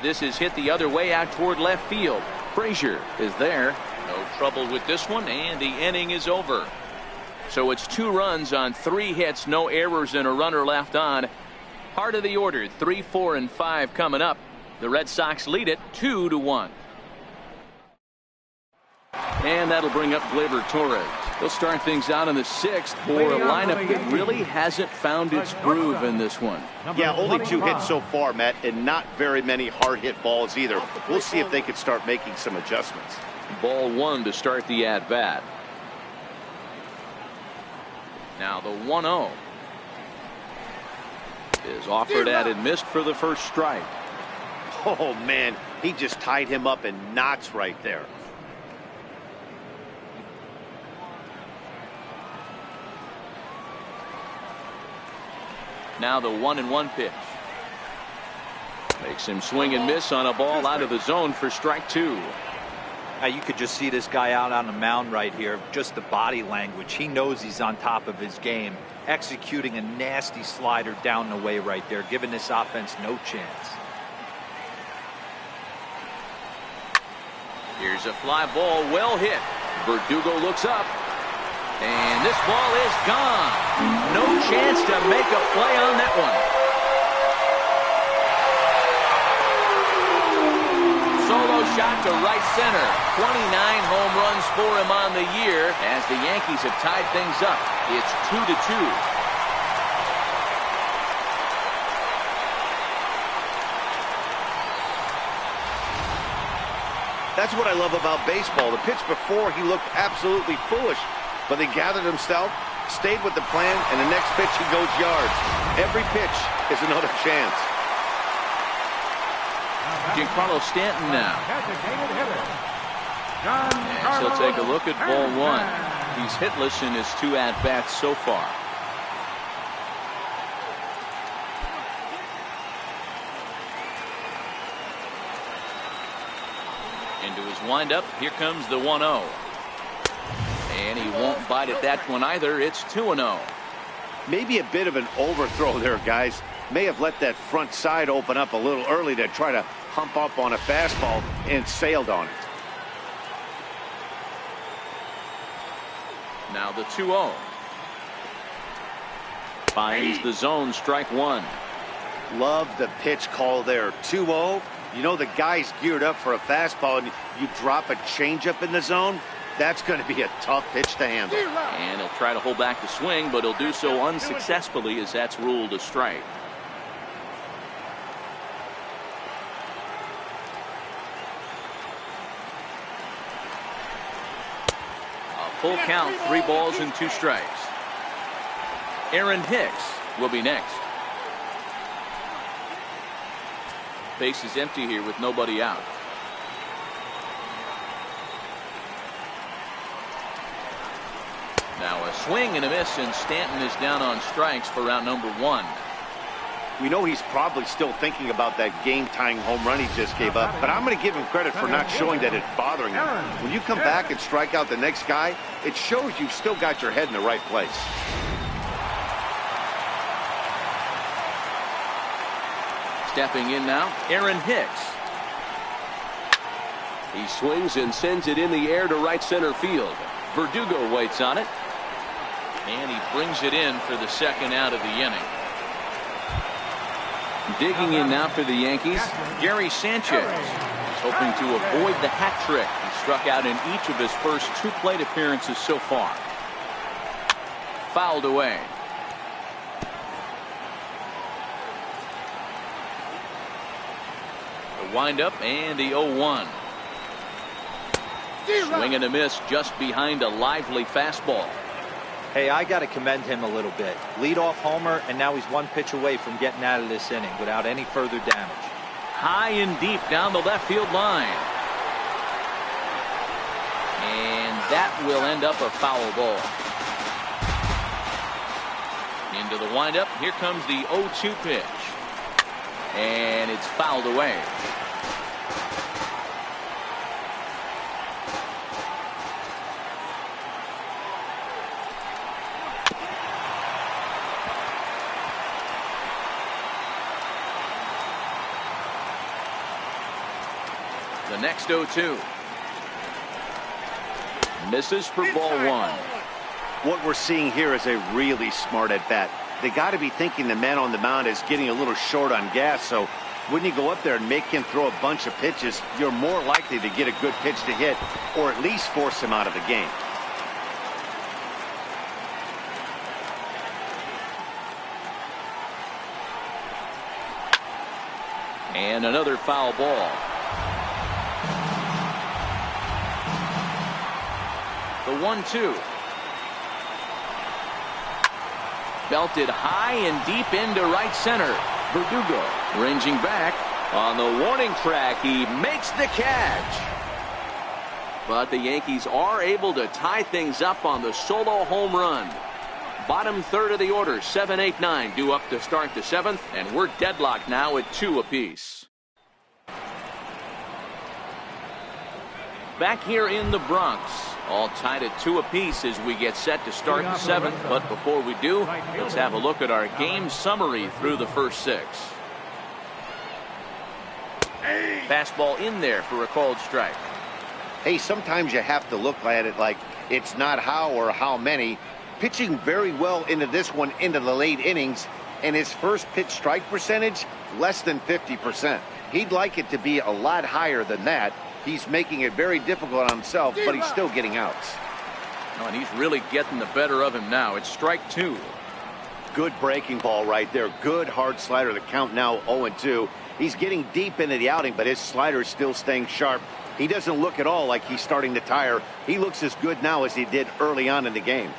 This is hit the other way out toward left field. Frazier is there. No trouble with this one, and the inning is over. So it's 2 runs on 3 hits, no errors, and a runner left on. Heart of the order, 3, 4, and 5 coming up. The Red Sox lead it 2-1. And that'll bring up Gleyber Torres. He'll start things out in the 6th for a lineup that really hasn't found its groove in this one. Yeah, only 2 hits so far, Matt, and not very many hard hit balls either. We'll see if they can start making some adjustments. Ball 1 to start the at-bat. Now the 1-0 is offered at and missed for the first strike. Oh, man, he just tied him up in knots right there. Now the 1-1 pitch. Makes him swing and miss on a ball out of the zone for strike 2. Now you could just see this guy out on the mound right here. Just the body language. He knows he's on top of his game. Executing a nasty slider down the way right there, giving this offense no chance. Here's a fly ball, well hit. Verdugo looks up. And this ball is gone. No chance to make a play on that one. Solo shot to right center. 29 home runs for him on the year as the Yankees have tied things up. It's 2-2. That's what I love about baseball. The pitch before, he looked absolutely foolish. But he gathered himself, stayed with the plan, and the next pitch he goes yards. Every pitch is another chance. Giancarlo Stanton now. And he'll take a look at ball 1. He's hitless in his 2 at-bats so far. Into his windup, here comes the 1-0. And he won't bite at that one either. It's 2-0. Maybe a bit of an overthrow there, guys. May have let that front side open up a little early to try to hump up on a fastball and sailed on it. Now the 2-0. Finds the zone, strike 1. Love the pitch call there. 2-0. You know the guy's geared up for a fastball, and you drop a changeup in the zone. That's going to be a tough pitch to handle. And he'll try to hold back the swing, but he'll do so unsuccessfully as that's ruled a strike. A full count, 3 balls and 2 strikes. Aaron Hicks will be next. Base is empty here with nobody out. Now a swing and a miss, and Stanton is down on strikes for round number 1. We know he's probably still thinking about that game-tying home run he just gave up, but I'm going to give him credit for not showing that it's bothering him. When you come back and strike out the next guy, it shows you've still got your head in the right place. Stepping in now, Aaron Hicks. He swings and sends it in the air to right center field. Verdugo waits on it. And he brings it in for the 2nd out of the inning. Digging in now for the Yankees, Gary Sanchez. He's hoping to avoid the hat trick. He struck out in each of his first 2 plate appearances so far. Fouled away. The windup and the 0-1. Swing and a miss just behind a lively fastball. Hey, I got to commend him a little bit. Leadoff homer, and now he's 1 pitch away from getting out of this inning without any further damage. High and deep down the left field line. And that will end up a foul ball. Into the windup. Here comes the 0-2 pitch. And it's fouled away. The next 0-2. Misses for ball one. What we're seeing here is a really smart at bat. They got to be thinking the man on the mound is getting a little short on gas, so when you go up there and make him throw a bunch of pitches, you're more likely to get a good pitch to hit or at least force him out of the game. And another foul ball. The 1-2. Belted high and deep into right center. Verdugo ranging back on the warning track. He makes the catch. But the Yankees are able to tie things up on the solo home run. Bottom third of the order, 7, 8, 9 due up to start the seventh, and we're deadlocked now at 2 apiece. Back here in the Bronx, all tied at 2 apiece as we get set to start the seventh. But before we do, let's have a look at our game summary through the first 6. Fastball in there for a called strike. Hey, sometimes you have to look at it like it's not how or how many. Pitching very well into this one into the late innings, and his first pitch strike percentage less than 50%. He'd like it to be a lot higher than that. He's making it very difficult on himself, but he's still getting outs. Oh, and he's really getting the better of him now. It's strike 2. Good breaking ball right there. Good hard slider. The count now 0-2. He's getting deep into the outing, but his slider is still staying sharp. He doesn't look at all like he's starting to tire. He looks as good now as he did early on in the game.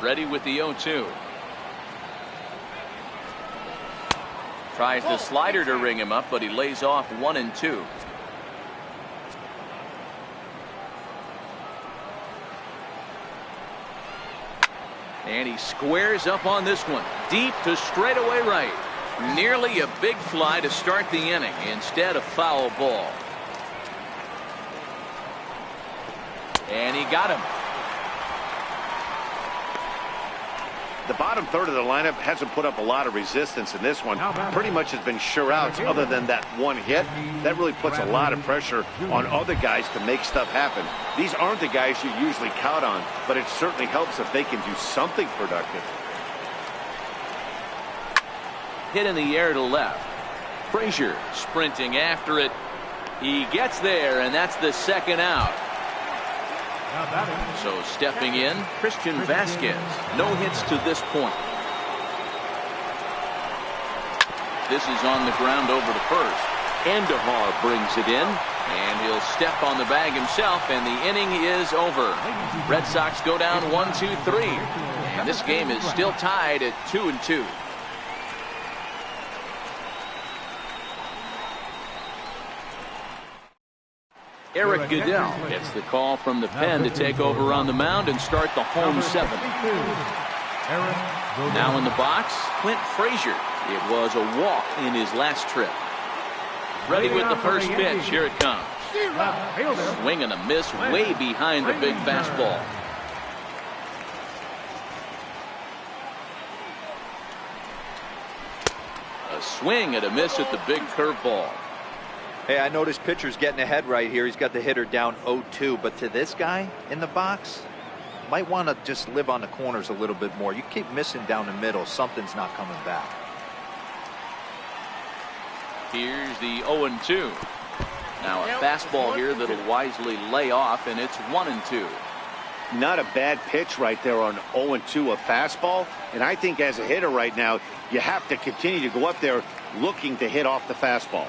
Ready with the 0-2. Tries the slider to ring him up, but he lays off 1 and 2. And he squares up on this one. Deep to straightaway right. Nearly a big fly to start the inning. Instead, a foul ball. And he got him. The bottom third of the lineup hasn't put up a lot of resistance in this one. Pretty much has been sure outs other than that one hit. That really puts a lot of pressure on other guys to make stuff happen. These aren't the guys you usually count on, but it certainly helps if they can do something productive. Hit in the air to left. Frazier sprinting after it. He gets there, and that's the second out. So stepping in, Christian Vasquez. No hits to this point. This is on the ground over to first. Andujar brings it in, and he'll step on the bag himself, and the inning is over. Red Sox go down 1-2-3. And this game is still tied at 2-2. Eric Goodell gets the call from the pen to take over on the mound and start the home seventh. Now in the box, Clint Frazier. It was a walk in his last trip. Ready with the first pitch. Here it comes. Swing and a miss way behind the big fastball. A swing and a miss at the big curveball. Hey, I noticed pitcher's getting ahead right here. He's got the hitter down 0-2, but to this guy in the box, might want to just live on the corners a little bit more. You keep missing down the middle, something's not coming back. Here's the 0-2. Now a fastball here that'll wisely lay off, and it's 1-2. Not a bad pitch right there on 0-2, a fastball. And I think as a hitter right now, you have to continue to go up there looking to hit off the fastball.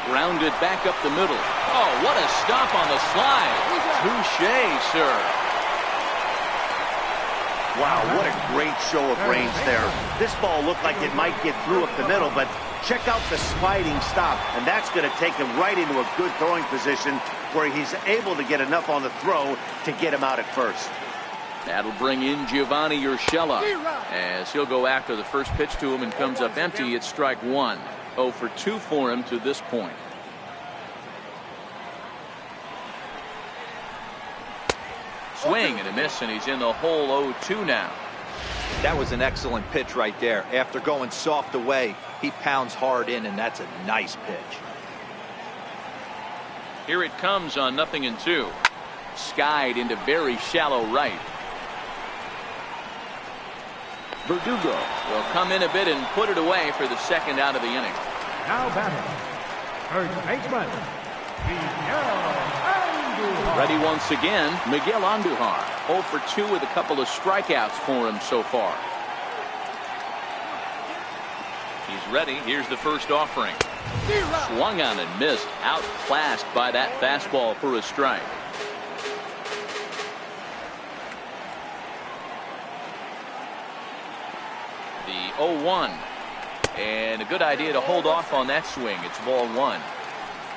Grounded back up the middle. Oh, what a stop on the slide. Touché, sir. Wow, what a great show of range there. This ball looked like it might get through up the middle, but check out the sliding stop, and that's going to take him right into a good throwing position where he's able to get enough on the throw to get him out at first. That'll bring in Giovanni Urshela as he'll go after the first pitch to him and comes up empty. It's strike 1. 0 for 2 for him to this point. Swing and a miss, and he's in the hole 0-2 now. That was an excellent pitch right there. After going soft away, he pounds hard in, and that's a nice pitch. Here it comes on 0-2. Skied into very shallow right. Verdugo will come in a bit and put it away for the second out of the inning. Now batting, third baseman, Ready once again, Miguel Andujar. 0 for 2 with a couple of strikeouts for him so far. He's ready. Here's the first offering. Swung on and missed. Outclassed by that fastball for a strike. The 0-1. And a good idea to hold off on that swing. It's ball 1.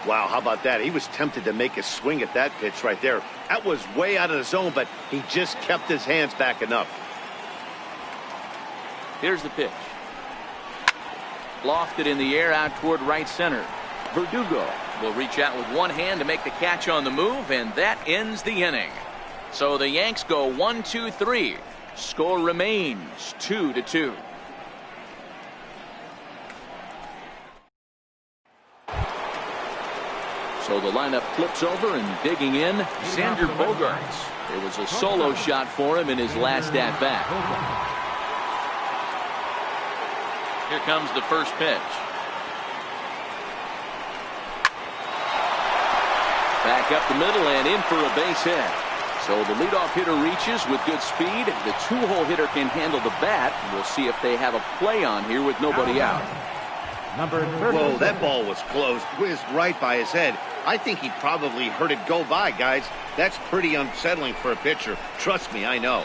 Wow, how about that? He was tempted to make a swing at that pitch right there. That was way out of the zone, but he just kept his hands back enough. Here's the pitch. Lofted in the air out toward right center. Verdugo will reach out with one hand to make the catch on the move, and that ends the inning. So the Yanks go 1-2-3. Score remains 2-2. So the lineup flips over, and digging in, Xander Bogaerts. It was a solo shot for him in his last at-bat. Here comes the first pitch. Back up the middle and in for a base hit. So the leadoff hitter reaches with good speed. The two-hole hitter can handle the bat. We'll see if they have a play on here with nobody out. Number 30. Whoa, that ball was close. Whizzed right by his head. I think he probably heard it go by, guys. That's pretty unsettling for a pitcher. Trust me, I know.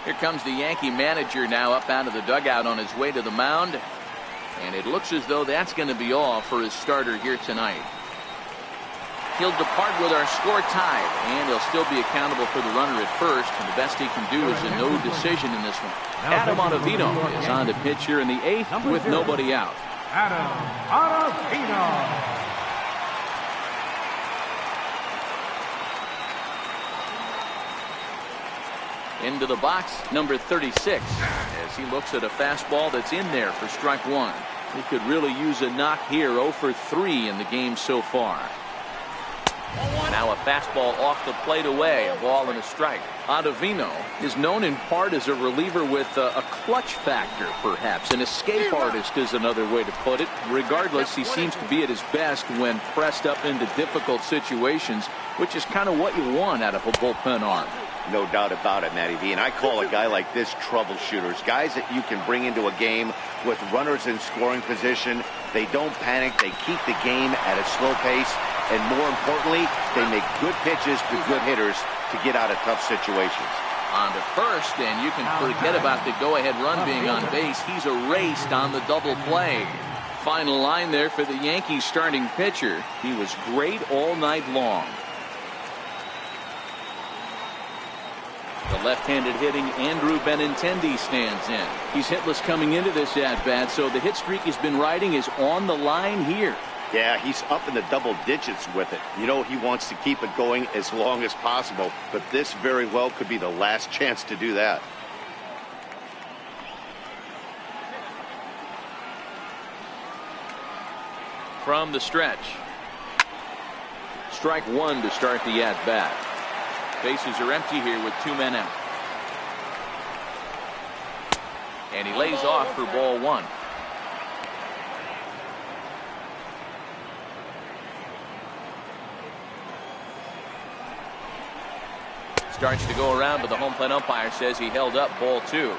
Here comes the Yankee manager now up out of the dugout on his way to the mound. And it looks as though that's going to be all for his starter here tonight. He'll depart with our score tied, and he'll still be accountable for the runner at first. And the best he can do is a no decision in this one. Adam Ottavino is on to pitch here in the 8th with nobody out. Adam Ottavino. Into the box, number 36, as he looks at a fastball that's in there for strike 1. He could really use a knock here. 0 for 3 in the game so far. Now a fastball off the plate away, a ball and a strike. Ottavino is known in part as a reliever with a clutch factor, perhaps. An escape artist is another way to put it. Regardless, he seems to be at his best when pressed up into difficult situations, which is kind of what you want out of a bullpen arm. No doubt about it, Matty V. And I call a guy like this troubleshooters. Guys that you can bring into a game with runners in scoring position. They don't panic. They keep the game at a slow pace. And more importantly, they make good pitches to good hitters to get out of tough situations. On to first, and you can forget about the go-ahead run being on base. He's erased on the double play. Final line there for the Yankees starting pitcher. He was great all night long. The left-handed hitting Andrew Benintendi stands in. He's hitless coming into this at-bat, so the hit streak he's been riding is on the line here. Yeah, he's up in the double digits with it. You know, he wants to keep it going as long as possible, but this very well could be the last chance to do that. From the stretch. Strike 1 to start the at-bat. Bases are empty here with 2 men out. And he lays off for ball 1. Starts to go around, but the home plate umpire says he held up ball 2.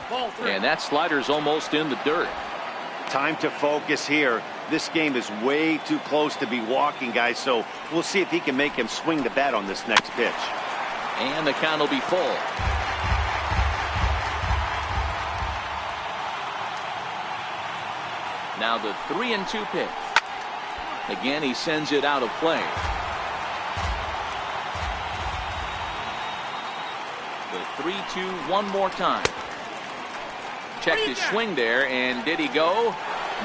Ball 3. And that slider's almost in the dirt. Time to focus here. This game is way too close to be walking, guys, so we'll see if he can make him swing the bat on this next pitch. And the count will be full. Now the 3-2 pitch. Again, he sends it out of play. 3-2 one more time. Checked his swing there, and did he go?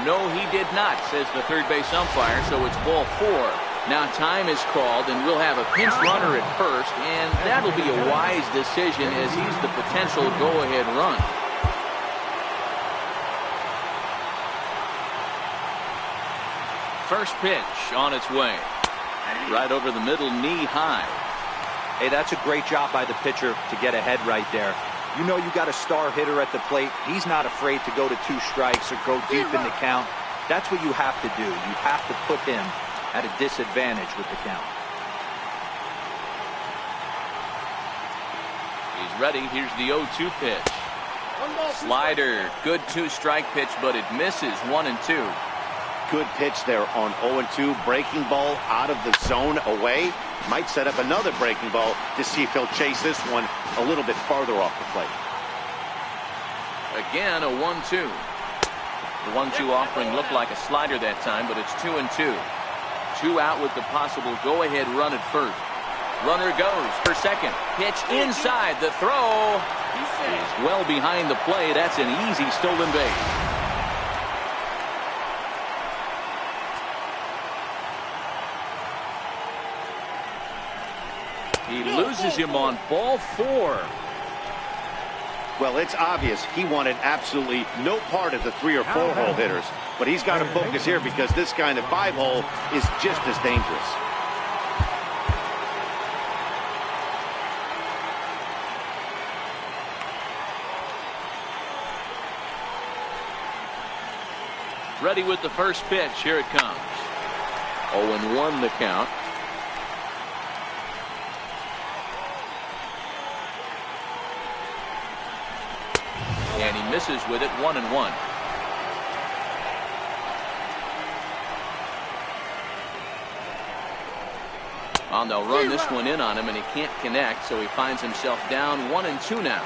No, he did not, says the third base umpire, so it's ball 4. Now time is called, and we'll have a pinch runner at first, and that'll be a wise decision as he's the potential go-ahead run. First pitch on its way. Right over the middle, knee high. Hey, that's a great job by the pitcher to get ahead right there. You know you got a star hitter at the plate. He's not afraid to go to 2 strikes or go deep in the count. That's what you have to do. You have to put him at a disadvantage with the count. He's ready. Here's the 0-2 pitch. Slider. Good 2-strike pitch, but it misses. 1-2. Good pitch there on 0-2. Breaking ball out of the zone away. Might set up another breaking ball to see if he'll chase this one a little bit farther off the plate. Again, a 1-2. The 1-2 offering looked like a slider that time, but it's 2-2. 2 out with the possible go-ahead run at first. Runner goes for second. Pitch inside. The throw is well behind the play. That's an easy stolen base. He loses him on ball 4. Well, it's obvious he wanted absolutely no part of the 3 or 4 hole hitters, but he's got to focus here because this guy in the 5 hole is just as dangerous. Ready with the first pitch. Here it comes. 0-1 the count. And he misses with it. 1-1. Well, they'll run this one in on him, and he can't connect, so he finds himself down 1-2 now.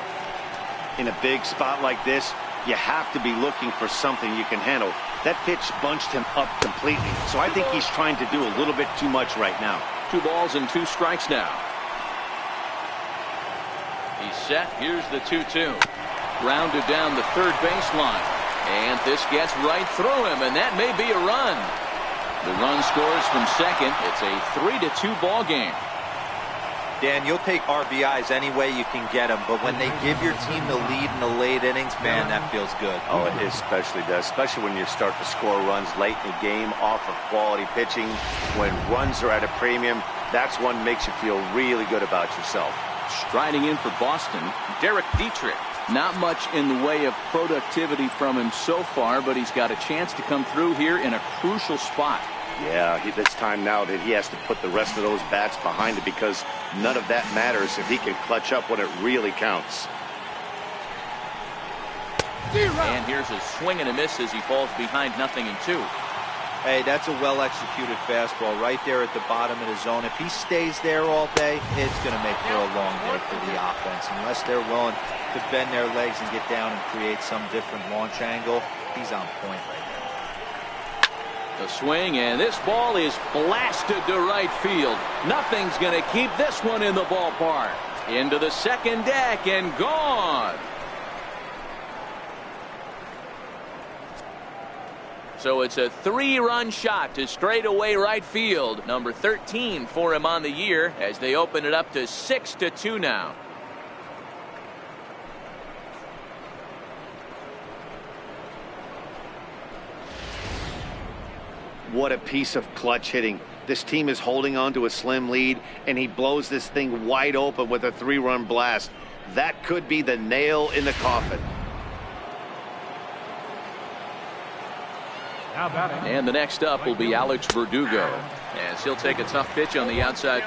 In a big spot like this, you have to be looking for something you can handle. That pitch bunched him up completely, so I think he's trying to do a little bit too much right now. 2 balls and 2 strikes now. He's set. Here's the 2-2. Grounded down the third baseline. And this gets right through him, and that may be a run. The run scores from second. It's a 3-2 ball game. Dan, you'll take RBIs any way you can get them, but when they give your team the lead in the late innings, man, that feels good. Oh, it especially does, especially when you start to score runs late in the game off of quality pitching. When runs are at a premium, that's one makes you feel really good about yourself. Striding in for Boston, Derek Dietrich. Not much in the way of productivity from him so far, but he's got a chance to come through here in a crucial spot. Yeah, it's time now that he has to put the rest of those bats behind it because none of that matters if he can clutch up when it really counts. And here's a swing and a miss as he falls behind 0-2. Hey, that's a well-executed fastball right there at the bottom of the zone. If he stays there all day, it's going to make for a long day for the offense. Unless they're willing to bend their legs and get down and create some different launch angle, he's on point right now. The swing, and this ball is blasted to right field. Nothing's going to keep this one in the ballpark. Into the second deck and gone. So it's a 3-run shot to straightaway right field. Number 13 for him on the year as they open it up to 6-2 now. What a piece of clutch hitting. This team is holding on to a slim lead, and he blows this thing wide open with a 3-run blast. That could be the nail in the coffin. And the next up will be Alex Verdugo, as he'll take a tough pitch on the outside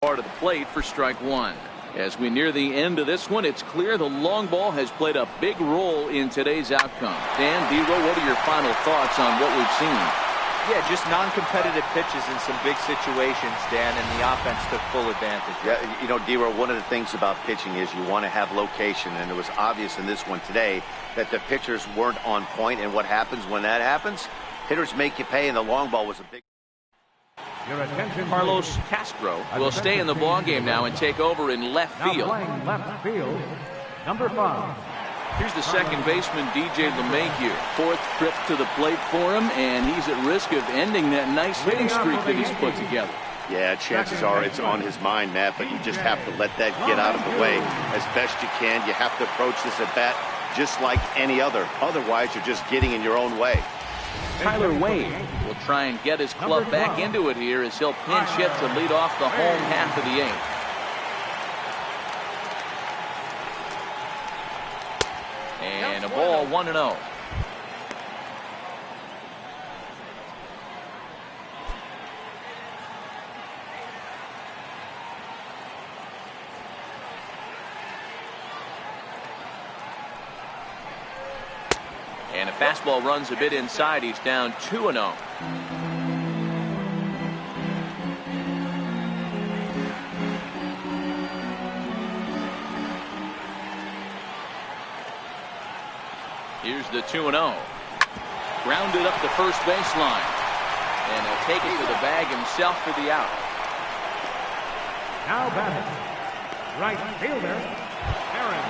part of the plate for strike 1. As we near the end of this one, it's clear the long ball has played a big role in today's outcome. Dan, D-Row, what are your final thoughts on what we've seen? Yeah, just non-competitive pitches in some big situations, Dan, and the offense took full advantage. Yeah, you know, D-Row, one of the things about pitching is you want to have location, and it was obvious in this one today that the pitchers weren't on point, and what happens when that happens? Hitters make you pay, and the long ball was a big... Your attention, Carlos please. Castro will stay in the ballgame now and take over in left Now field. playing left field, number 5. Here's the second baseman, DJ LeMahieu. Fourth trip to the plate for him, and he's at risk of ending that nice hitting streak that he's put together. Yeah, chances are it's on his mind, Matt, but you just have to let that get out of the way as best you can. You have to approach this at bat just like any other. Otherwise, you're just getting in your own way. Tyler Wade will try and get his club back into it here as he'll pinch hit to lead off the home half of the 8th. And a ball, 1-0. And a fastball runs a bit inside. He's down 2-0. Here's the 2-0. Grounded up the first baseline. And he'll take it to the bag himself for the out. Now batting, right fielder, Aaron.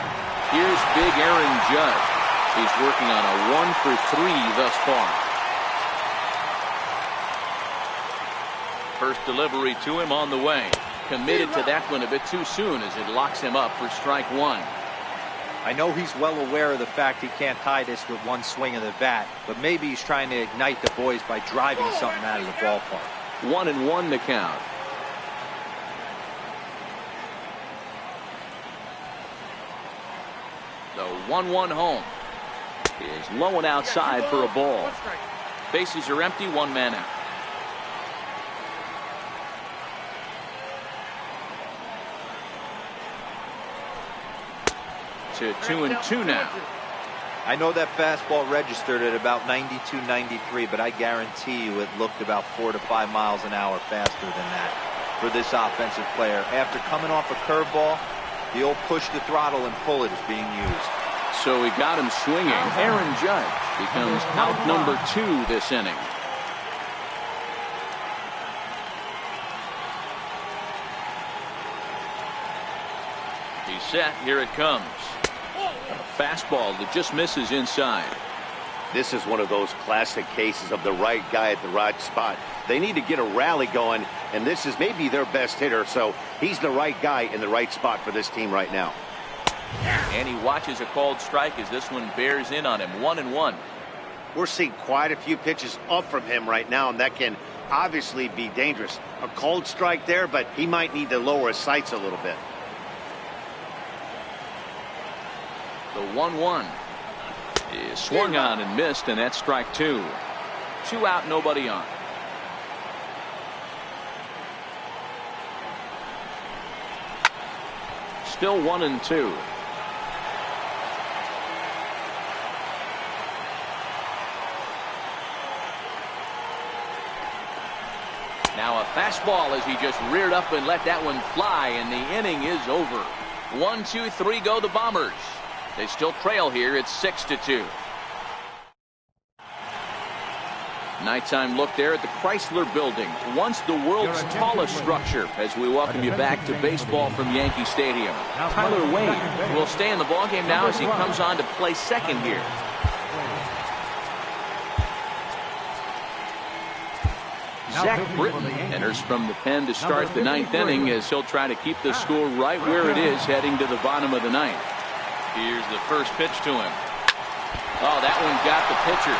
Here's big Aaron Judge. He's working on a 1-for-3 thus far. First delivery to him on the way. Committed to that one a bit too soon as it locks him up for strike 1. I know he's well aware of the fact he can't tie this with one swing of the bat, but maybe he's trying to ignite the boys by driving something out of the ballpark. 1-1 the count. The 1-1 home is low and outside for a ball. Bases are empty, 1 man out. To 2-2 now. I know that fastball registered at about 92, 93, but I guarantee you it looked about 4 to 5 miles an hour faster than that for this offensive player. After coming off a curveball, the old push the throttle and pull it is being used. So he got him swinging. Aaron Judge becomes out number 2 this inning. He's set. Here it comes. A fastball that just misses inside. This is one of those classic cases of the right guy at the right spot. They need to get a rally going, and this is maybe their best hitter, so he's the right guy in the right spot for this team right now. And he watches a called strike as this one bears in on him. 1-1. We're seeing quite a few pitches up from him right now, and that can obviously be dangerous. A called strike there, but he might need to lower his sights a little bit. The 1-1 is swung on and missed, and that's strike 2. 2 out, nobody on. Still 1-2. Now a fastball as he just reared up and let that one fly, and the inning is over. 1, 2, 3 go the Bombers. They still trail here. It's 6-2. Nighttime look there at the Chrysler Building, once the world's tallest structure, as we welcome you back to baseball from Yankee Stadium. Tyler Wade will stay in the ballgame now as he comes on to play second here. Zach Britton enters from the pen to start the 9th inning as he'll try to keep the score right where it is heading to the bottom of the 9th. Here's the first pitch to him. Oh, that one got the pitcher.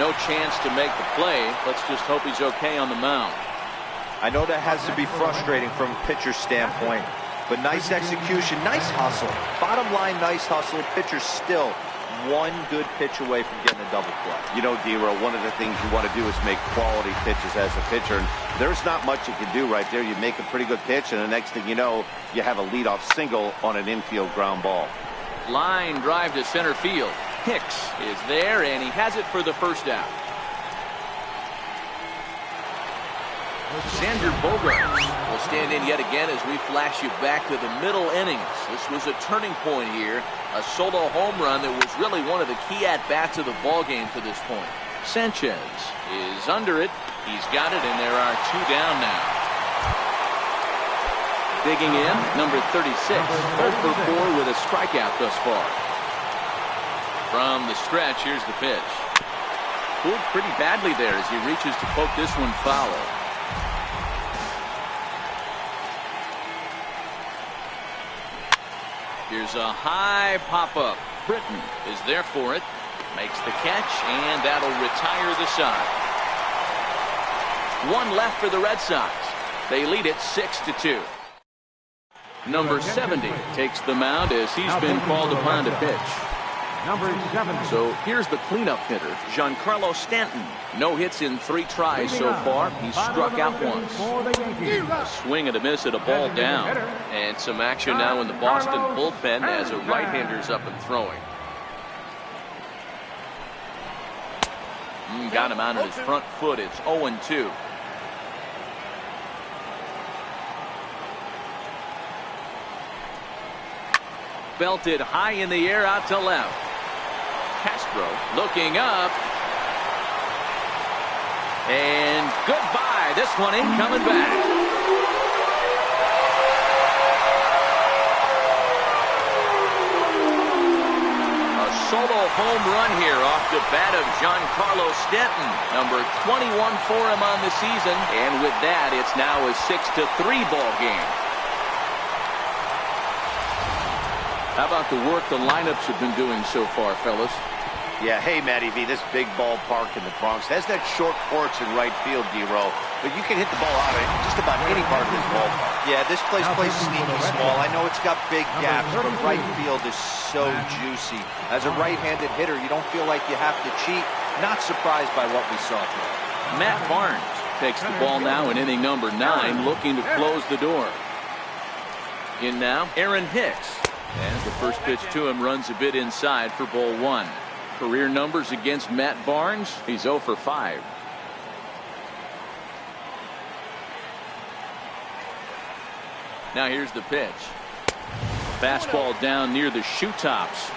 No chance to make the play. Let's just hope he's okay on the mound. I know that has to be frustrating from a pitcher's standpoint, but nice execution, nice hustle. Bottom line, nice hustle. Pitcher's still one good pitch away from getting a double play. You know, D-Row, one of the things you want to do is make quality pitches as a pitcher. And there's not much you can do right there. You make a pretty good pitch, and the next thing you know, you have a leadoff single on an infield ground ball. Line drive to center field. Hicks is there, and he has it for the first out. Xander Bogaerts will stand in yet again as we flash you back to the middle innings. This was a turning point here. A solo home run that was really one of the key at-bats of the ballgame to this point. Sanchez is under it, He's got it, and there are 2 down now. Digging in, number 36, 0 for 4 with a strikeout thus far. From the stretch, here's the pitch. Pulled pretty badly there as he reaches to poke this one foul. Here's a high pop-up. Britton is there for it. Makes the catch, and that'll retire the side. 1 left for the Red Sox. They lead it 6-2. Number 70 takes the mound as he's been called upon to pitch. Number 7. So here's the cleanup hitter, Giancarlo Stanton. No hits in 3 tries so far. He's struck out once. A swing and a miss at a ball down. And some action now in the Boston bullpen as a right-hander's up and throwing. Got him out on his front foot. It's 0-2. Belted high in the air out to left. Castro looking up. And goodbye. This one ain't coming back. A solo home run here off the bat of Giancarlo Stanton. Number 21 for him on the season. And with that, it's now a 6-3 ball game. How about the work the lineups have been doing so far, fellas? Yeah, hey, Matty V, this big ballpark in the Bronx has that short porch in right field, D-Row, but you can hit the ball out of just about any part of this ballpark. Yeah, this place plays sneaky small. I know it's got big gaps, but right field is so juicy. As a right-handed hitter, you don't feel like you have to cheat. Not surprised by what we saw today. Matt Barnes takes the ball now in inning number 9, looking to close the door. In now, Aaron Hicks. And the first pitch to him runs a bit inside for ball 1. Career numbers against Matt Barnes. He's 0 for 5. Now here's the pitch. Fastball down near the shoe tops.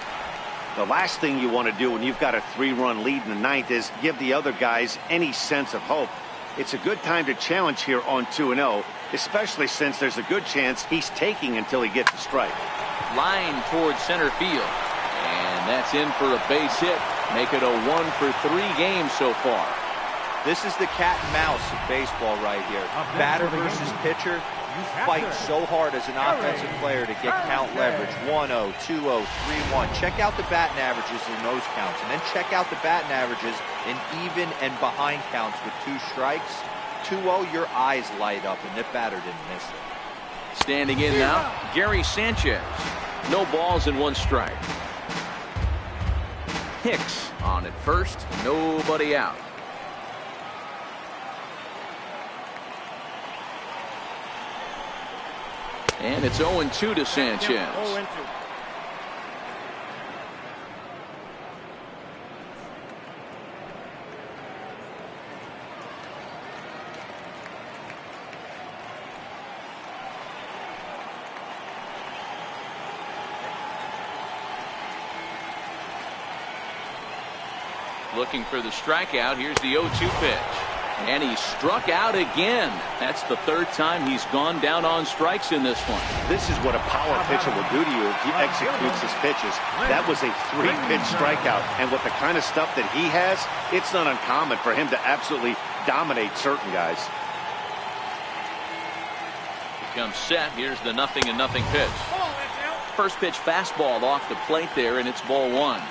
The last thing you want to do when you've got a 3-run lead in the 9th is give the other guys any sense of hope. It's a good time to challenge here on 2-0, especially since there's a good chance he's taking until he gets a strike. Line towards center field. And that's in for a base hit. Make it a 1 for 3 game so far. This is the cat and mouse of baseball right here. Batter versus pitcher. You fight so hard as an offensive player to get count leverage. 1-0, 2-0, 3-1. Check out the batting averages in those counts. And then check out the batting averages in even and behind counts with 2 strikes. 2-0, your eyes light up, and the batter didn't miss it. Standing in now, Gary Sanchez. No balls and 1 strike. Hicks on at first, nobody out. And it's 0-2 to Sanchez. Looking for the strikeout. Here's the 0-2 pitch. And he struck out again. That's the 3rd time he's gone down on strikes in this one. This is what a power pitcher will do to you if he executes his pitches. That was a 3-pitch strikeout. And with the kind of stuff that he has, it's not uncommon for him to absolutely dominate certain guys. Comes set. Here's the 0-0 pitch. First pitch fastball off the plate there, and it's ball 1.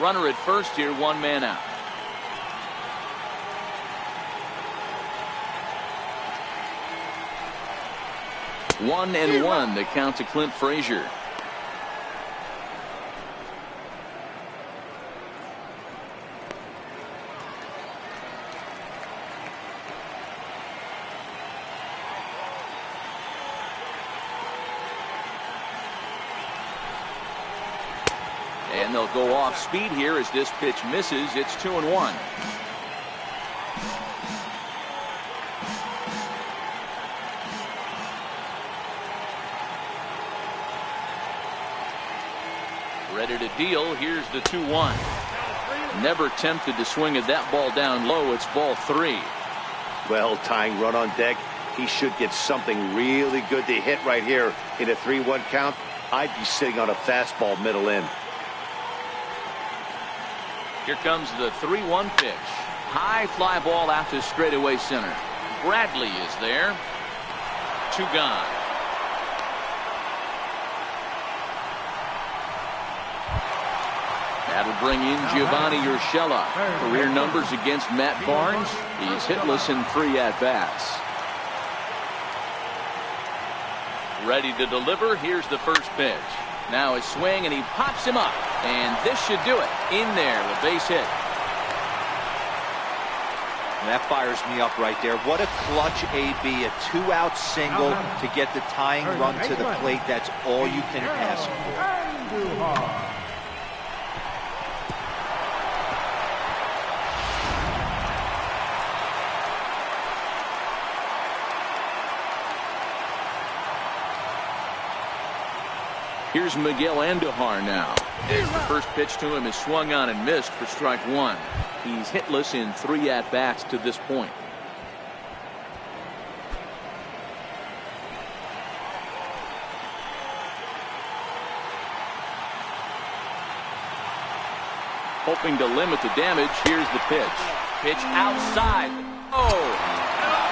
Runner at first here, 1 man out. One and 1 the count to Clint Frazier. And they'll go off speed here as this pitch misses. It's 2-1. Ready to deal. Here's the 2-1. Never tempted to swing at that ball down low. It's ball 3. Well, tying run on deck. He should get something really good to hit right here in a 3-1 count. I'd be sitting on a fastball middle in. Here comes the 3-1 pitch. High fly ball out to straightaway center. Bradley is there. 2 gone. That'll bring in Giovanni Urshela. Career numbers against Matt Barnes. He's hitless in 3 at-bats. Ready to deliver. Here's the first pitch. Now a swing, and he pops him up. And this should do it. In there, a base hit. That fires me up right there. What a clutch AB. A 2-out single to get the tying run to the plate. That's all you can ask for. Here's Miguel Andujar now. As the first pitch to him is swung on and missed for strike 1. He's hitless in 3 at-bats to this point. Hoping to limit the damage. Here's the pitch. Pitch outside. Oh!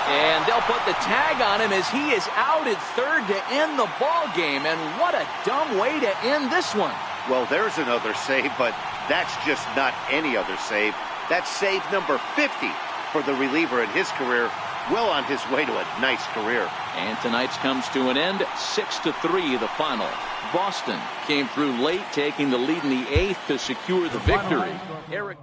And they'll put the tag on him as he is out at third to end the ball game. And what a dumb way to end this one. Well, there's another save, but that's just not any other save. That's save number 50 for the reliever in his career. Well on his way to a nice career. And tonight's comes to an end. 6-3 the final. Boston came through late, taking the lead in the 8th to secure the victory. Eric.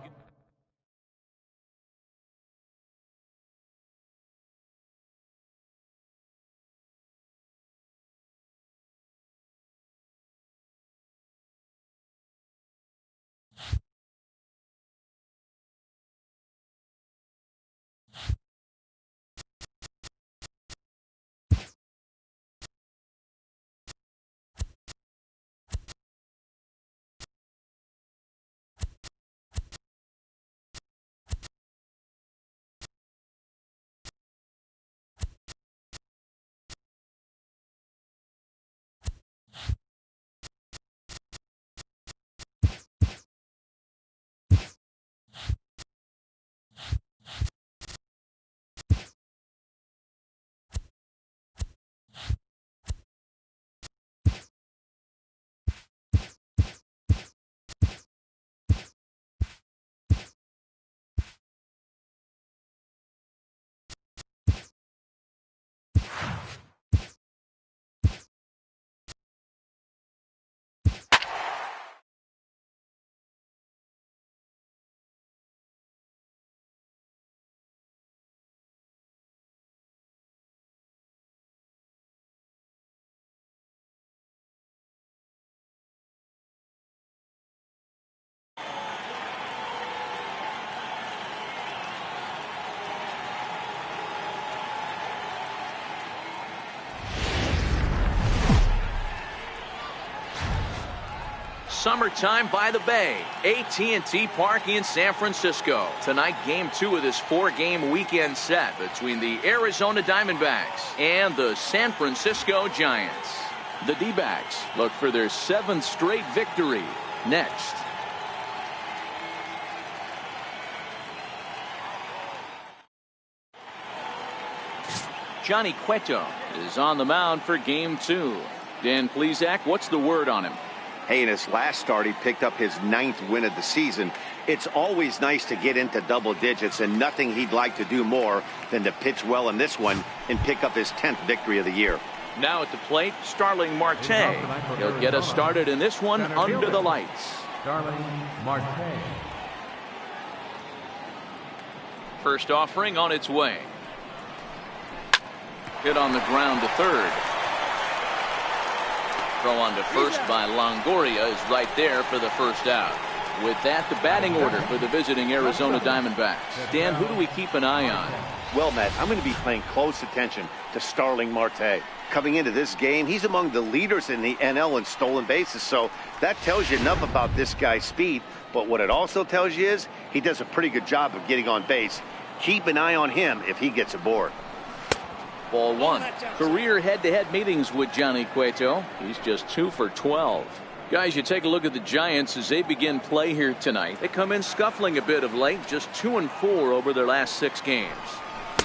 Summertime by the Bay, AT&T Park in San Francisco. Tonight, game 2 of this 4-game weekend set between the Arizona Diamondbacks and the San Francisco Giants. The D-backs look for their 7th straight victory next. Johnny Cueto is on the mound for game 2. Dan Plesac, what's the word on him? Hey, in his last start, he picked up his 9th win of the season. It's always nice to get into double digits, and nothing he'd like to do more than to pitch well in this one and pick up his 10th victory of the year. Now at the plate, Starling Marte. He'll get us started in this one under the lights. Starling Marte. First offering on its way. Hit on the ground to third. Throw on to first by Longoria is right there for the first out. With that, the batting order for the visiting Arizona Diamondbacks. Dan, who do we keep an eye on? Well, Matt, I'm going to be paying close attention to Starling Marte. Coming into this game, he's among the leaders in the NL in stolen bases, so that tells you enough about this guy's speed. But what it also tells you is he does a pretty good job of getting on base. Keep an eye on him if he gets aboard. Ball one. Career head-to-head meetings with Johnny Cueto. He's just 2 for 12. Guys, you take a look at the Giants as they begin play here tonight. They come in scuffling a bit of late, just 2 and 4 over their last 6 games.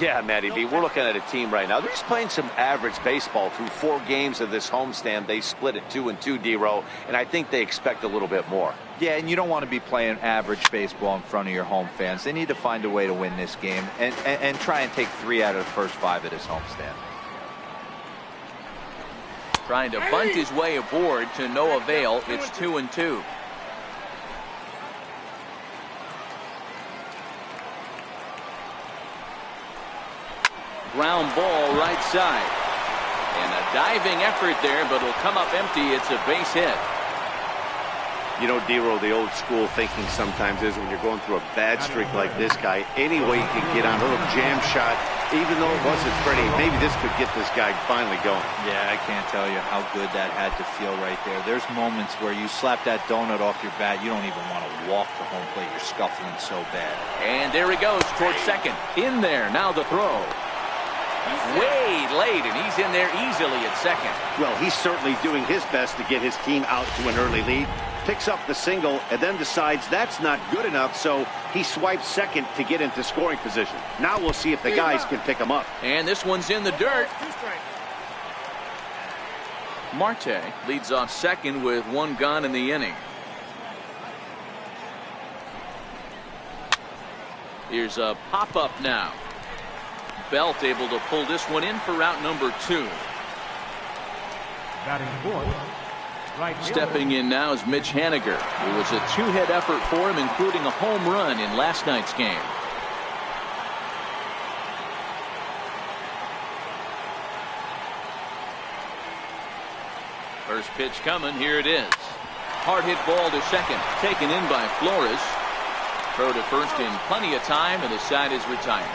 Yeah, Matty B, we're looking at a team right now. They're just playing some average baseball through 4 games of this homestand. They split at 2 and 2, D-Row, and I think they expect a little bit more. Yeah, and you don't want to be playing average baseball in front of your home fans. They need to find a way to win this game and try and take 3 out of the first 5 of this homestand. Trying to bunt his way aboard to no avail. It's 2 and 2. Ground ball right side. And a diving effort there, but it'll come up empty. It's a base hit. You know, D-Row, the old school thinking sometimes is when you're going through a bad streak like this guy, any way you can get on a little jam shot, even though it wasn't pretty, maybe this could get this guy finally going. Yeah, I can't tell you how good that had to feel right there. There's moments where you slap that donut off your bat, you don't even want to walk to home plate. You're scuffling so bad. And there he goes towards second. In there, now the throw. Way late, and he's in there easily at second. Well, he's certainly doing his best to get his team out to an early lead. Picks up the single and then decides that's not good enough, so he swipes second to get into scoring position. Now we'll see if the guys can pick him up. And this one's in the dirt. Marte leads off second with 1 gone in the inning. Here's a pop-up now. Belt able to pull this one in for route number 2. Batting fourth. Right Stepping in now is Mitch Haniger. It was a 2-hit effort for him, including a home run in last night's game. First pitch coming. Here it is. Hard hit ball to second. Taken in by Flores. Throw to first in plenty of time, and the side is retired.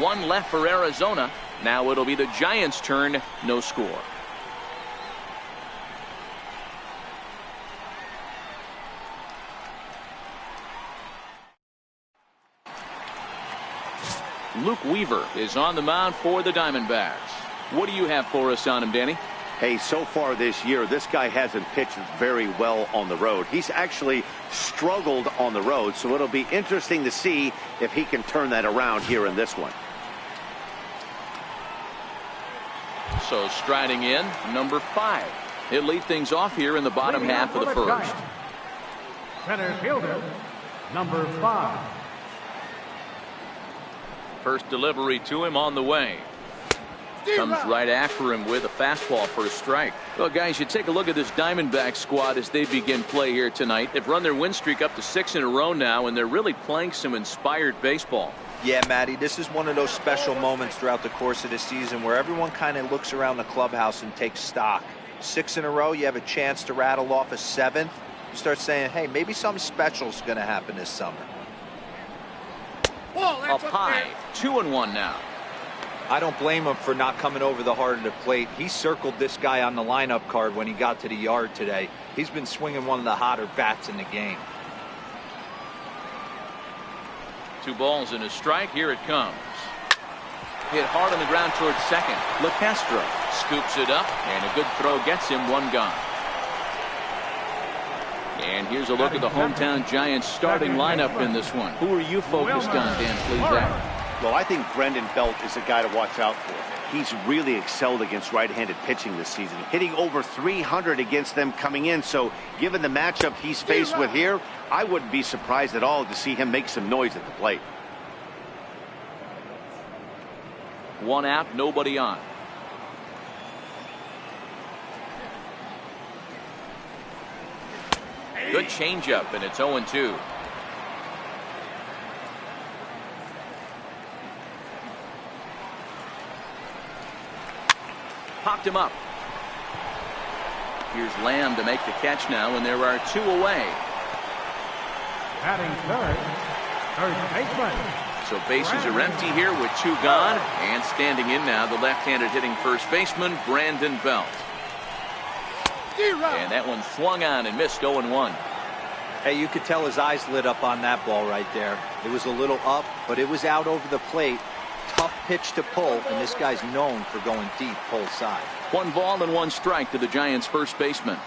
1 left for Arizona. Now it'll be the Giants' turn. No score. Luke Weaver is on the mound for the Diamondbacks. What do you have for us on him, Danny? Hey, so far this year, this guy hasn't pitched very well on the road. He's actually struggled on the road, so it'll be interesting to see if he can turn that around here in this one. So striding in, number 5. He'll lead things off here in the bottom half of the first. Center fielder, number 5. First delivery to him on the way. Comes right after him with a fastball for a strike. Well, guys, you take a look at this Diamondback squad as they begin play here tonight. They've run their win streak up to 6 in a row now, and they're really playing some inspired baseball. Yeah, Matty, this is one of those special moments throughout the course of the season where everyone kind of looks around the clubhouse and takes stock. 6 in a row, you have a chance to rattle off a 7th. You start saying, hey, maybe something special is going to happen this summer. Up high, 2-1 now. I don't blame him for not coming over the heart of the plate. He circled this guy on the lineup card when he got to the yard today. He's been swinging one of the hotter bats in the game. 2 balls and a strike. Here it comes. Hit hard on the ground towards second. LeCastro scoops it up, and a good throw gets him 1 gone. And here's a look at the hometown Giants starting lineup in this one. Who are you focused on, Dan Plesac? Well, I think Brendan Belt is a guy to watch out for. He's really excelled against right-handed pitching this season, hitting over 300 against them coming in. So given the matchup he's faced with here, I wouldn't be surprised at all to see him make some noise at the plate. 1 out, nobody on. Good changeup, and it's 0-2. Popped him up. Here's Lamb to make the catch now, and there are 2 away. Batting third baseman. So bases are empty here with 2 gone, and standing in now the left-handed hitting first baseman Brandon Belt. And that one swung on and missed 0-1. Hey, you could tell his eyes lit up on that ball right there. It was a little up, but it was out over the plate. Tough pitch to pull, and this guy's known for going deep pull side. 1 ball and 1 strike to the Giants first baseman.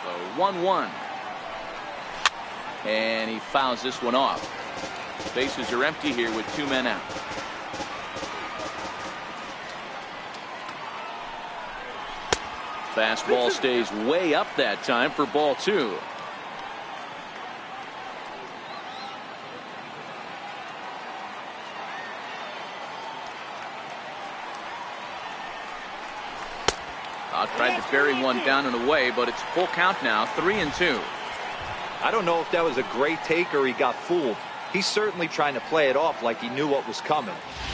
The 1-1. And he fouls this one off. Bases are empty here with 2 men out. Fastball stays way up that time for ball 2. Tried to bury one down and away, but it's full count now, 3-2. I don't know if that was a great take or he got fooled. He's certainly trying to play it off like he knew what was coming.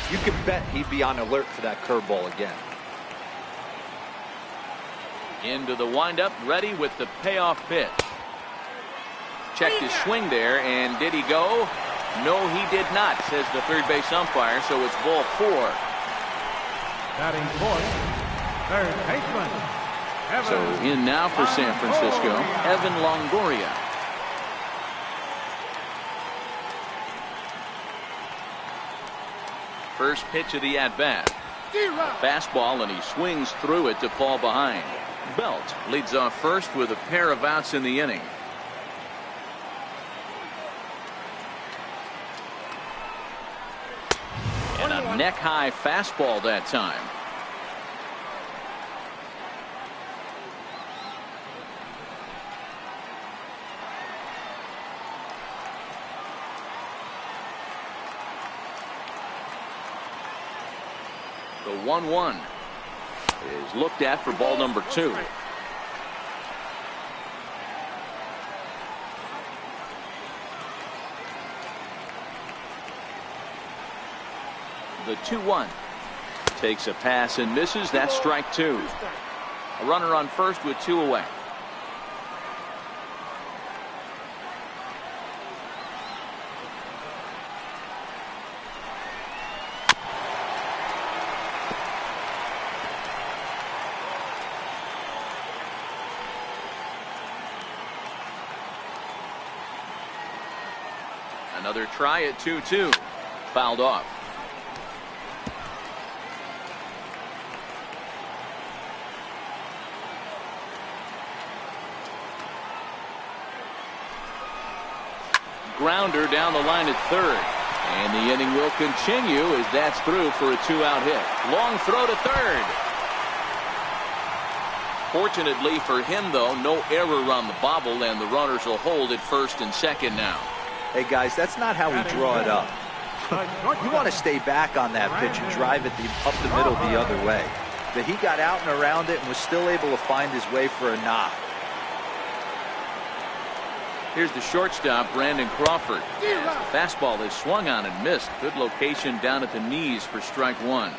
You could bet he'd be on alert for that curveball again. Into the windup, ready with the payoff pitch. Checked his swing there, and did he go? No, he did not, says the third base umpire, so it's ball 4. Batting fourth, third baseman. So in now for San Francisco, Evan Longoria. First pitch of the at-bat. Fastball, and he swings through it to fall behind. Belt leads off first with a pair of outs in the inning. And a neck-high fastball that time. The 1-1 is looked at for ball number 2. The 2-1 takes a pass and misses. That's strike 2. A runner on first with 2 away. Another try at 2-2. Fouled off. Grounder down the line at third. And the inning will continue as that's through for a 2-out hit. Long throw to third. Fortunately for him, though, no error on the bobble, and the runners will hold at first and second now. Hey, guys, that's not how we draw it up. You want to stay back on that pitch and drive it up the middle the other way. But he got out and around it and was still able to find his way for a knock. Here's the shortstop, Brandon Crawford. The fastball is swung on and missed. Good location down at the knees for strike 1.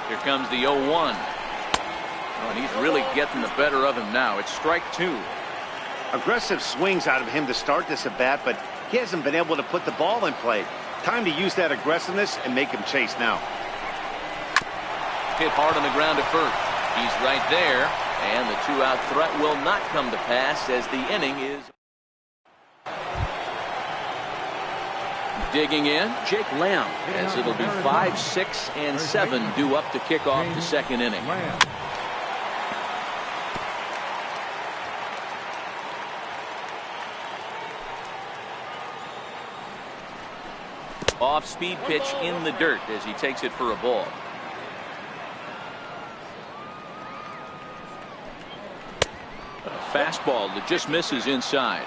Here comes the 0-1. Oh, and he's really getting the better of him now. It's strike 2. Aggressive swings out of him to start this at bat, but he hasn't been able to put the ball in play. Time to use that aggressiveness and make him chase now. Hit hard on the ground at first. He's right there, and the 2-out threat will not come to pass as the inning is. Digging in, Jake Lamb, as it'll be 5, 6, and 7 due up to kick off the second inning. Off-speed pitch in the dirt as he takes it for a ball. A fastball that just misses inside.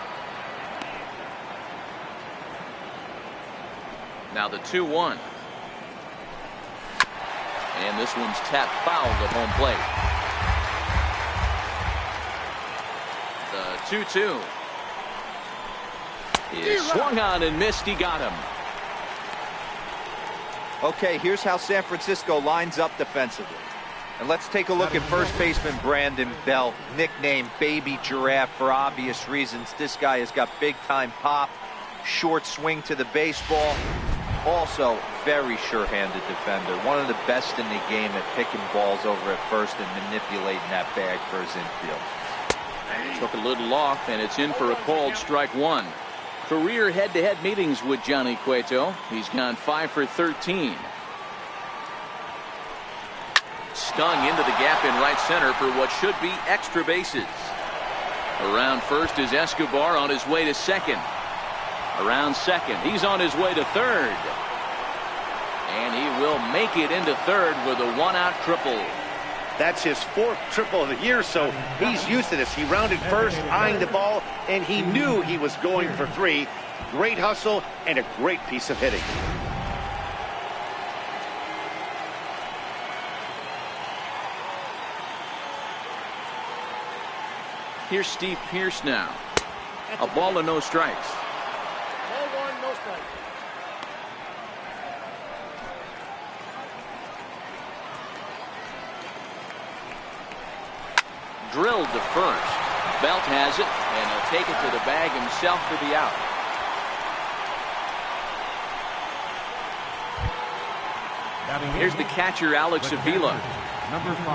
Now the 2-1. And this one's tapped foul at home plate. The 2-2. He swung on and missed. He got him. Okay, here's how San Francisco lines up defensively. And let's take a look at first baseman Brandon Belt, nicknamed Baby Giraffe for obvious reasons. This guy has got big-time pop, short swing to the baseball. Also, very sure-handed defender. One of the best in the game at picking balls over at first and manipulating that bag for his infield. Took a little off, and it's in for a called strike one. Career head-to-head meetings with Johnny Cueto. He's gone 5 for 13. Stung into the gap in right center for what should be extra bases. Around first is Escobar on his way to second. Around second, he's on his way to third. And he will make it into third with a one-out triple. That's his 4th triple of the year, so he's used to this. He rounded first, eyeing the ball, and he knew he was going for 3. Great hustle and a great piece of hitting. Here's Steve Pearce now. A ball and no strikes. Ball 1, no strike. Drilled to first. Belt has it, and he'll take it to the bag himself for the out. Here's the catcher, Alex Avila. Number 5,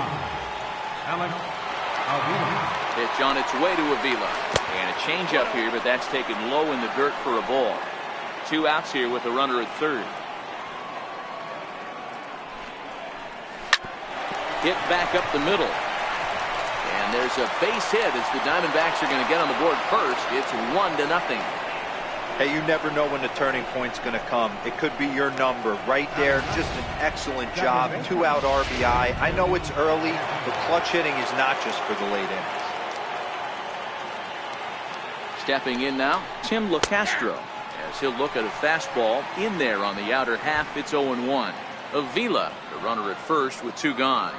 Alex Avila. Pitch on its way to Avila. And a changeup here, but that's taken low in the dirt for a ball. 2 outs here with a runner at third. Hit back up the middle. And there's a base hit as the Diamondbacks are going to get on the board first. It's 1-0. Hey, you never know when the turning point's going to come. It could be your number right there. Just an excellent job. 2-out RBI. I know it's early, but clutch hitting is not just for the late innings. Stepping in now, Tim LaCastro, as he'll look at a fastball in there on the outer half. It's 0-1. Avila, the runner at first with 2 gone.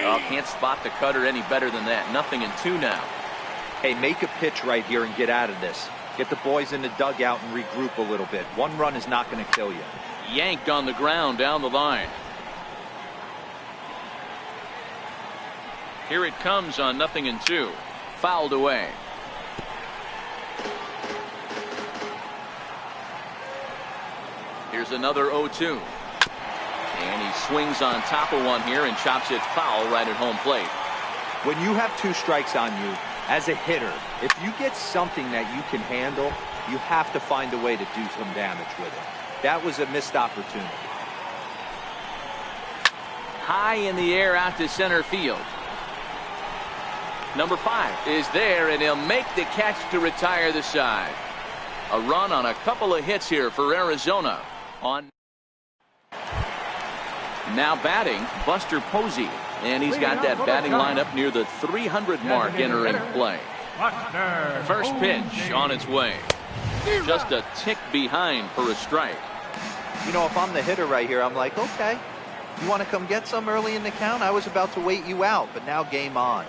Oh, can't spot the cutter any better than that. 0-2 now. Hey, make a pitch right here and get out of this. Get the boys in the dugout and regroup a little bit. 1 run is not going to kill you. Yanked on the ground down the line. Here it comes on 0-2. Fouled away. Here's another 0-2. And he swings on top of one here and chops it foul right at home plate. When you have 2 strikes on you, as a hitter, if you get something that you can handle, you have to find a way to do some damage with it. That was a missed opportunity. High in the air out to center field. Number 5 is there, and he'll make the catch to retire the side. A run on a couple of hits here for Arizona. On now batting, Buster Posey. And he's got that batting lineup near the 300 mark entering play. First pitch on its way. Just a tick behind for a strike. You know, if I'm the hitter right here, I'm like, okay, you want to come get some early in the count? I was about to wait you out, but now game on.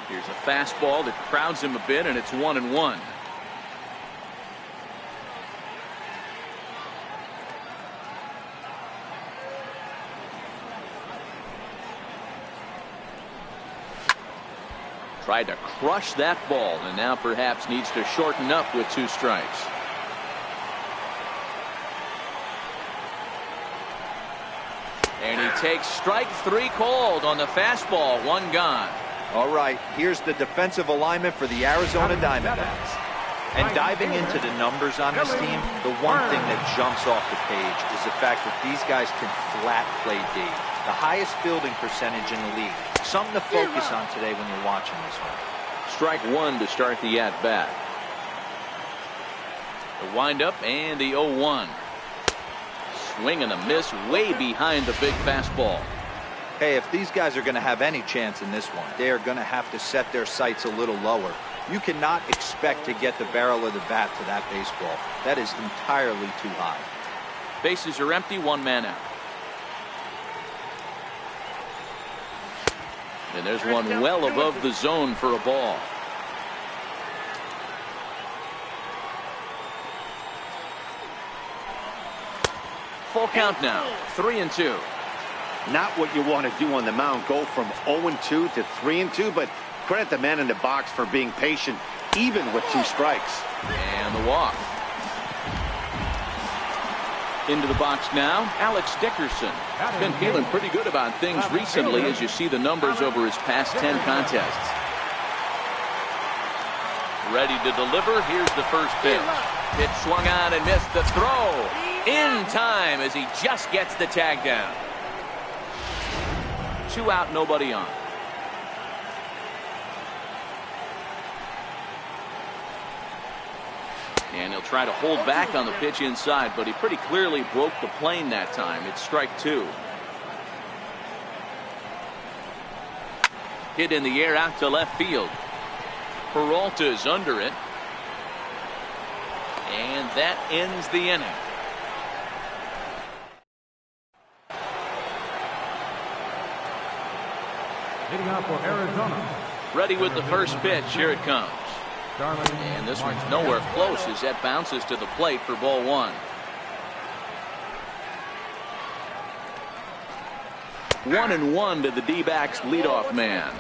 Here's a fastball that crowds him a bit, and it's 1-1. Tried to crush that ball, and now perhaps needs to shorten up with 2 strikes. And he takes strike 3 called on the fastball. 1 gone. All right, here's the defensive alignment for the Arizona Diamondbacks. And diving into the numbers on this team, the one thing that jumps off the page is the fact that these guys can flat play D. The highest fielding percentage in the league. Something to focus on today when you're watching this one. Strike 1 to start the at-bat. The windup and the 0-1. Swing and a miss way behind the big fastball. Hey, if these guys are going to have any chance in this one, they are going to have to set their sights a little lower. You cannot expect to get the barrel of the bat to that baseball. That is entirely too high. Bases are empty, 1 man out. And there's one well above the zone for a ball. full count now. 3-2. Not what you want to do on the mound. Go from 0-2 to 3-2, but credit the man in the box for being patient, even with 2 strikes. And the walk. Into the box now, Alex Dickerson. Been feeling pretty good about things recently as you see the numbers over his past 10 contests. Ready to deliver. Here's the first pitch. Pitch swung on and missed the throw. In time as he just gets the tag down. 2 out, nobody on. And he'll try to hold back on the pitch inside, but he pretty clearly broke the plane that time. It's strike 2. Hit in the air out to left field. Peralta's under it. And that ends the inning. Hitting out for Arizona. Ready with the first pitch. Here it comes. And this one's nowhere close as that bounces to the plate for ball 1. 1-1 to the D-backs leadoff man.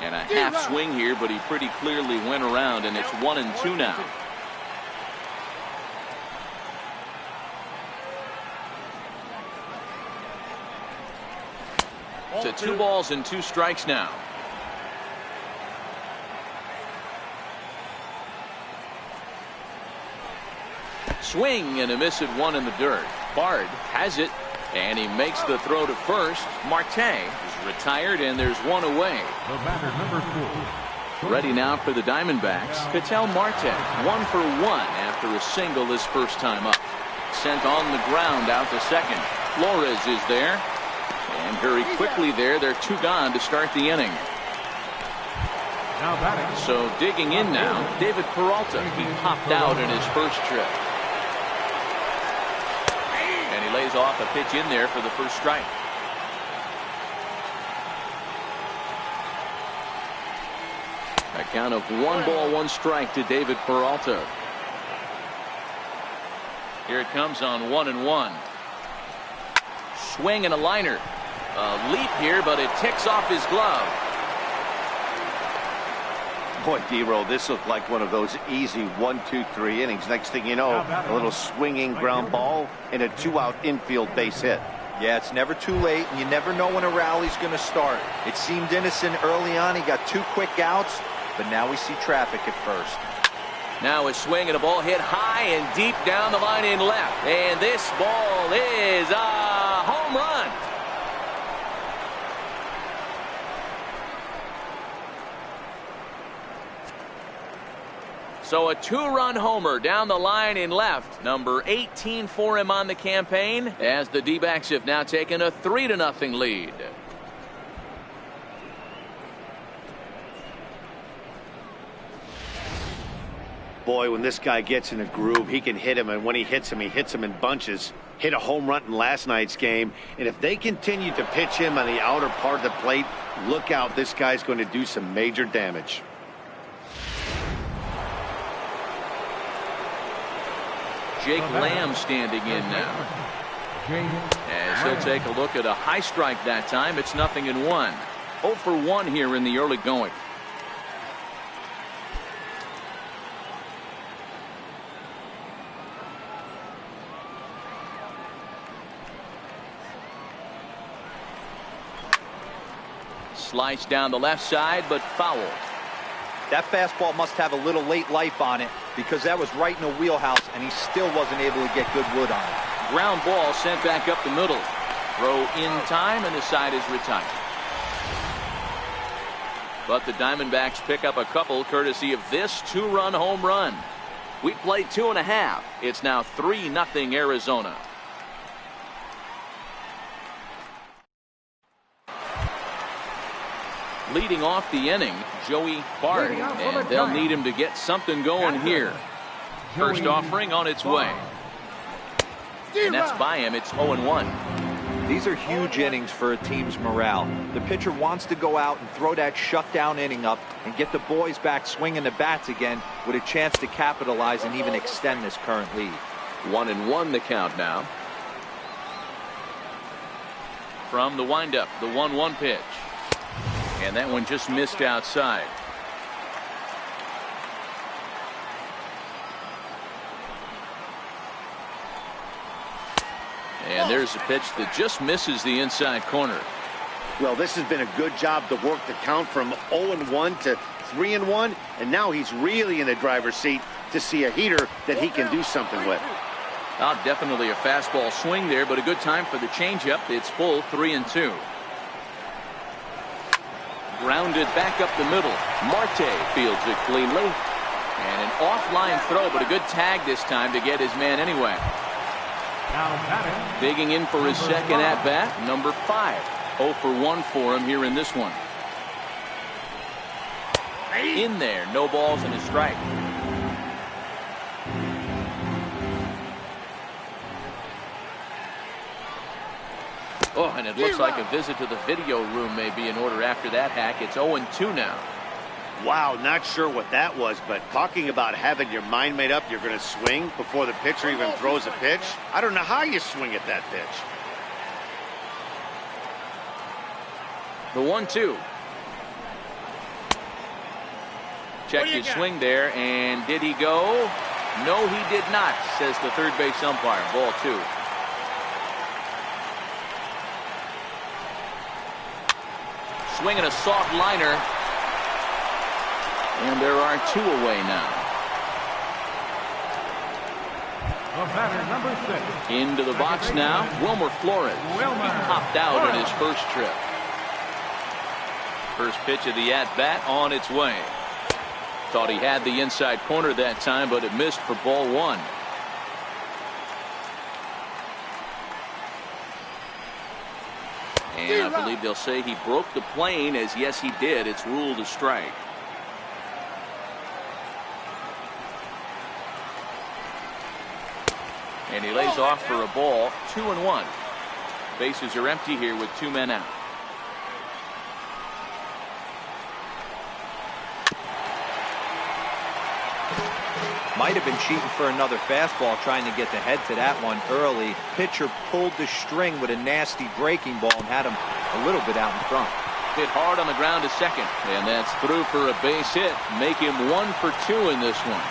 And a half swing here, but he pretty clearly went around, and it's 1-2 now. To 2 balls and 2 strikes now. Swing and a miss at 1 in the dirt. Bard has it, and he makes the throw to first. Marte is retired, and there's 1 away. The batter, number 4. Ready now for the Diamondbacks. Ketel Marte, 1 for 1 after a single his first time up. Sent on the ground out to second. Flores is there. And very quickly there, they're 2 gone to start the inning. Now batting. So digging in now, David Peralta. He popped out in his first trip. And he lays off a pitch in there for the first strike. A count of 1 ball, 1 strike to David Peralta. Here it comes on 1-1. Swing and a liner. A leap here, but it ticks off his glove. Boy, D-Roll, this looked like one of those easy 1-2-3 innings. Next thing you know, a little swinging ground ball and a 2-out infield base hit. Yeah, it's never too late, and you never know when a rally's going to start. It seemed innocent early on. He got 2 quick outs, but now we see traffic at first. Now a swing and a ball hit high and deep down the line in left. And this ball is a home run. So a 2-run homer down the line in left. Number 18 for him on the campaign, as the D-backs have now taken a 3-0 lead. Boy, when this guy gets in a groove, he can hit him, and when he hits him in bunches. Hit a home run in last night's game, and if they continue to pitch him on the outer part of the plate, look out, this guy's going to do some major damage. Jake Lamb standing in now. As he'll take a look at a high strike that time. It's 0-1. 0 for 1 here in the early going. Sliced down the left side, but fouled. That fastball must have a little late life on it, because that was right in the wheelhouse, and he still wasn't able to get good wood on it. Ground ball sent back up the middle. Throw in time, and the side is retired. But the Diamondbacks pick up a couple courtesy of this 2-run home run. We played 2.5. It's now 3-0 Arizona. Leading off the inning, Joey Bard, and they'll need him to get something going here. First offering on its way. And that's by him. It's 0-1. These are huge innings for a team's morale. The pitcher wants to go out and throw that shutdown inning up and get the boys back swinging the bats again with a chance to capitalize and even extend this current lead. 1-1 the count now. From the windup, the 1-1 pitch. And that one just missed outside. And there's a pitch that just misses the inside corner. Well, this has been a good job to work the count from 0-1 to 3-1, and now he's really in the driver's seat to see a heater that he can do something with. Definitely a fastball swing there, but a good time for the changeup. It's full 3-2. Grounded back up the middle. Marte fields it cleanly. And an offline throw, but a good tag this time to get his man anyway. Digging in for his second at-bat, number 5. 0 for 1 for him here in this one. In there, no balls and a strike. Oh, and it looks like a visit to the video room may be in order after that hack. It's 0-2 now. Wow, not sure what that was, but talking about having your mind made up you're going to swing before the pitcher even throws a pitch. I don't know how you swing at that pitch. The 1-2. Check his swing there, and did he go? No, he did not, says the third base umpire. Ball 2. Swinging a soft liner. And there are 2 away now. The batter, number 6. Into the box now, Wilmer Flores. He popped out on his first trip. First pitch of the at-bat on its way. Thought he had the inside corner that time, but it missed for ball 1. And I believe they'll say he broke the plane, as yes he did. It's ruled a strike. And he lays off for a ball. 2-1. Bases are empty here with 2 men out. Might have been cheating for another fastball, trying to get the head to that one early. Pitcher pulled the string with a nasty breaking ball and had him a little bit out in front. Hit hard on the ground to second, and that's through for a base hit. Make him 1 for 2 in this one.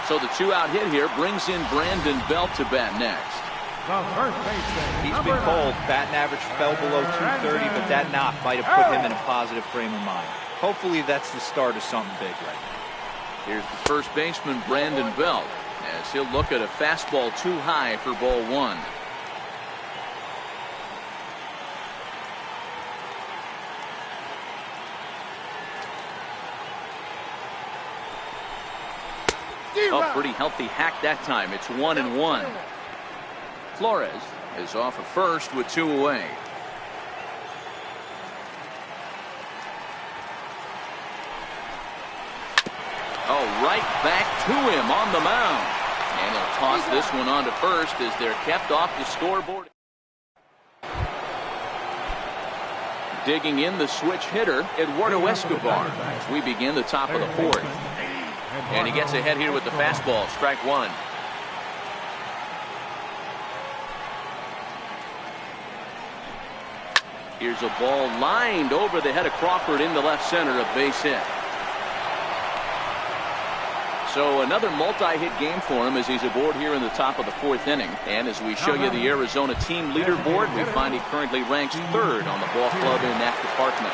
So the 2-out hit here brings in Brandon Belt to bat next. The first baseman. He's been cold. Batting average fell below 230, but that knock might have put him in a positive frame of mind. Hopefully that's the start of something big right now. Here's the first baseman, Brandon Belt, as he'll look at a fastball too high for ball 1. Oh, pretty healthy hack that time. It's 1-1. Flores is off at first with 2 away. Oh, right back to him on the mound. And they'll toss this one on to first as they're kept off the scoreboard. Digging in the switch hitter, Eduardo Escobar, as we begin the top of the 4th. And he gets ahead here with the fastball, strike 1. Here's a ball lined over the head of Crawford into left center, a base hit. So another multi-hit game for him as he's aboard here in the top of the 4th inning. And as we show you the Arizona team leaderboard, we find he currently ranks 3rd on the ball club in that department.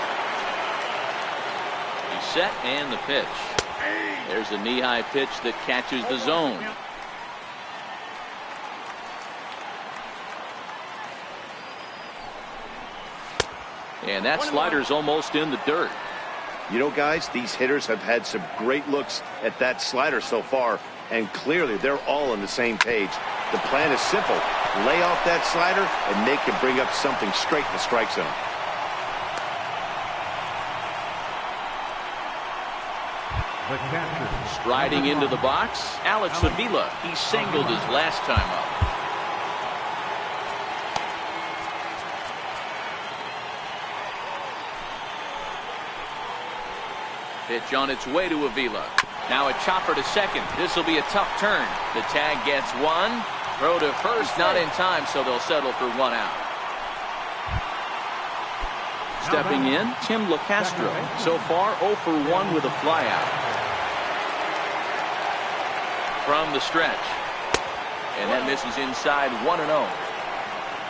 He's set and the pitch. There's a knee-high pitch that catches the zone. And that slider's almost in the dirt. You know, guys, these hitters have had some great looks at that slider so far, and clearly they're all on the same page. The plan is simple. Lay off that slider, and they can bring up something straight in the strike zone. Striding into the box, Alex Avila. He singled his last time up. Pitch on its way to Avila. Now a chopper to second. This will be a tough turn. The tag gets one. Throw to first, not in time, so they'll settle for 1 out. Stepping in, Tim LeCastro. So far, 0 for 1 with a flyout. From the stretch. And that misses inside 1-0.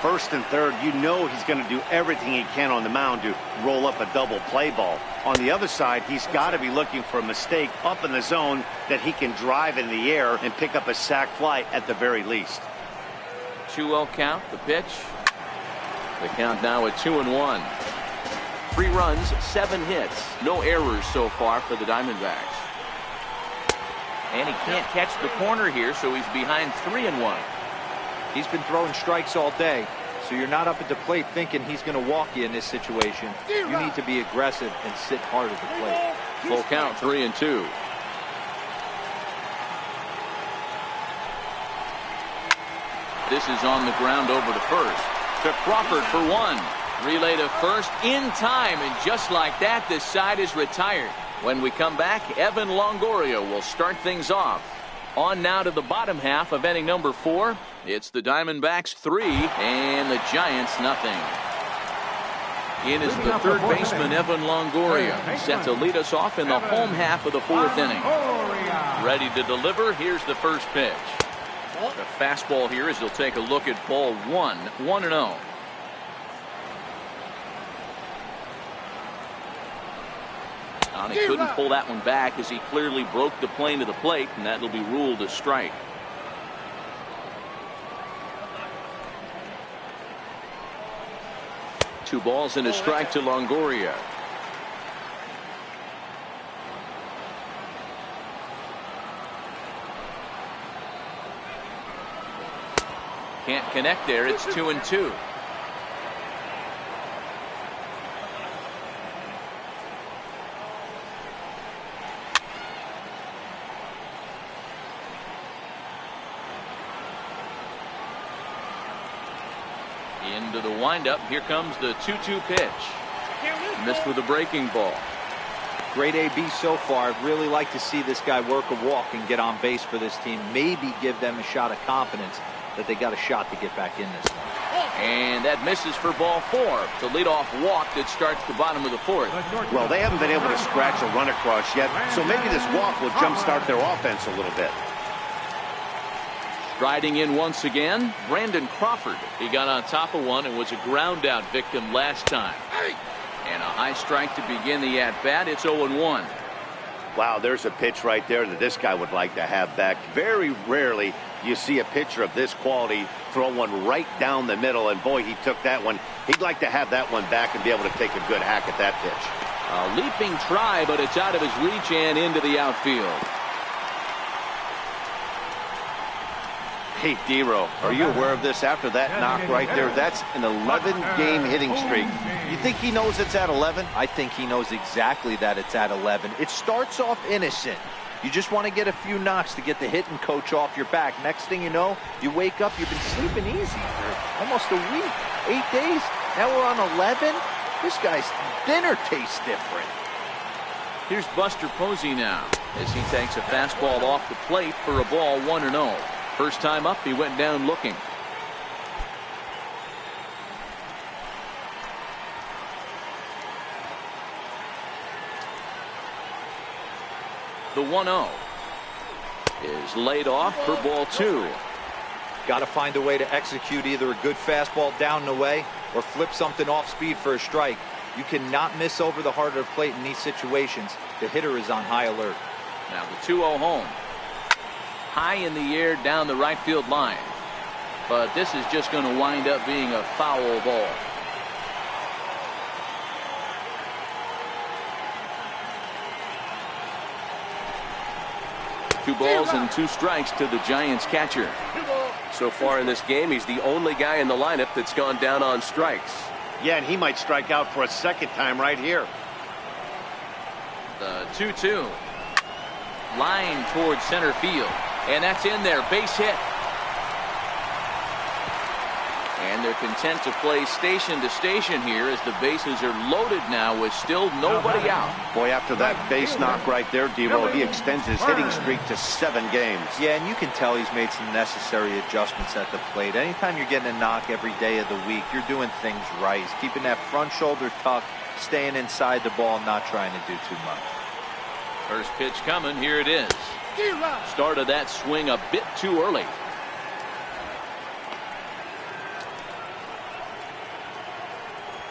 First and third, you know he's going to do everything he can on the mound to roll up a double play ball. On the other side, he's got to be looking for a mistake up in the zone that he can drive in the air and pick up a sac fly at the very least. 2-0 count, the pitch. The count now at 2-1. 3 runs, 7 hits. No errors so far for the Diamondbacks. And he can't catch the corner here, so he's behind 3-1. He's been throwing strikes all day, so you're not up at the plate thinking he's going to walk you in this situation. You need to be aggressive and sit hard at the plate. Full count, 3-2. This is on the ground over to first. To Crawford for 1. Relay to first in time, and just like that, this side is retired. When we come back, Evan Longoria will start things off. On now to the bottom half of inning number 4. It's the Diamondbacks 3 and the Giants nothing. In is the third baseman, Evan Longoria, set to lead us off in the home half of the 4th inning. Ready to deliver. Here's the first pitch. The fastball here as he'll take a look at ball 1, 1-0. He couldn't pull that one back as he clearly broke the plane to the plate, and that'll be ruled a strike. Two balls and a strike to Longoria. Can't connect there. It's 2-2. Into the windup. Here comes the 2-2 pitch. Missed with a breaking ball. Great AB so far. I'd really like to see this guy work a walk and get on base for this team. Maybe give them a shot of confidence that they got a shot to get back in this one. And that misses for ball 4. The leadoff walk that starts the bottom of the 4th. Well, they haven't been able to scratch a run across yet, so maybe this walk will jumpstart their offense a little bit. Riding in once again, Brandon Crawford. He got on top of one and was a ground out victim last time. And a high strike to begin the at-bat. It's 0-1. Wow, there's a pitch right there that this guy would like to have back. Very rarely you see a pitcher of this quality throw one right down the middle, and boy, he took that one. He'd like to have that one back and be able to take a good hack at that pitch. A leaping try, but it's out of his reach and into the outfield. Hey, D-Row, are you aware of this after that knock right there? That's an 11-game hitting streak. You think he knows it's at 11? I think he knows exactly that it's at 11. It starts off innocent. You just want to get a few knocks to get the hitting coach off your back. Next thing you know, you wake up, you've been sleeping easy for almost a week, 8 days. Now we're on 11. This guy's dinner tastes different. Here's Buster Posey now as he takes a fastball off the plate for a ball 1-0. First time up, he went down looking. The 1-0 is laid off for ball 2. Got to find a way to execute either a good fastball down the way or flip something off speed for a strike. You cannot miss over the heart of the plate in these situations. The hitter is on high alert. Now the 2-0 home. High in the air down the right field line. But this is just going to wind up being a foul ball. Two balls and 2 strikes to the Giants catcher. So far in this game, he's the only guy in the lineup that's gone down on strikes. Yeah, and he might strike out for a second time right here. The 2-2. Line towards center field. And that's in there. Base hit. And And they're content to play station to station here as the bases are loaded now with still nobody out. Boy, after that base knock right there, D-Row, he extends his hitting streak to 7 games. Yeah, and you can tell he's made some necessary adjustments at the plate. Anytime you're getting a knock every day of the week, you're doing things right. He's keeping that front shoulder tucked, staying inside the ball, not trying to do too much. First pitch coming. Here it is. Started that swing a bit too early.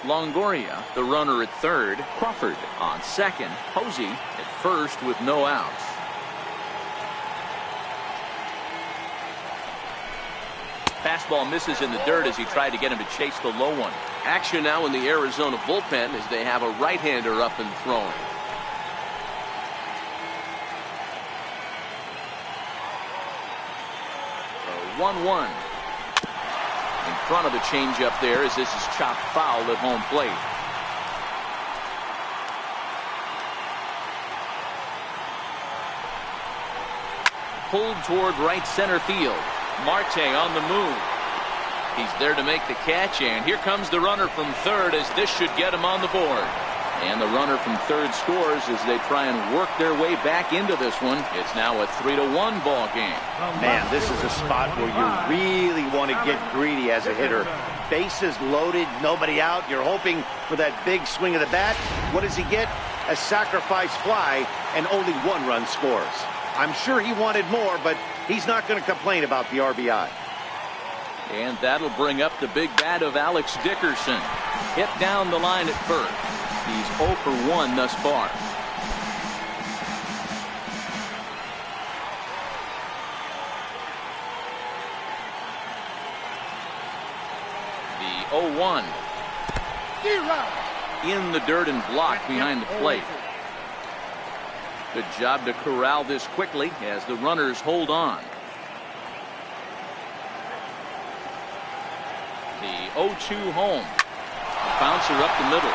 Longoria, the runner at third. Crawford on second. Posey at first with no outs. Fastball misses in the dirt as he tried to get him to chase the low one. Action now in the Arizona bullpen as they have a right-hander up and throwing. 1-1. In front of the changeup there as this is chopped foul at home plate. Pulled toward right center field. Marte on the move. He's there to make the catch, and here comes the runner from third as this should get him on the board. And the runner from third scores as they try and work their way back into this one. It's now a 3-1 ball game. Man, this is a spot where you really want to get greedy as a hitter. Bases loaded, nobody out. You're hoping for that big swing of the bat. What does he get? A sacrifice fly, and only 1 run scores. I'm sure he wanted more, but he's not going to complain about the RBI. And that'll bring up the big bat of Alex Dickerson. Hit down the line at first. He's 0 for 1 thus far. The 0-1. In the dirt and blocked behind the plate. Good job to corral this quickly as the runners hold on. The 0-2 home. A bouncer up the middle.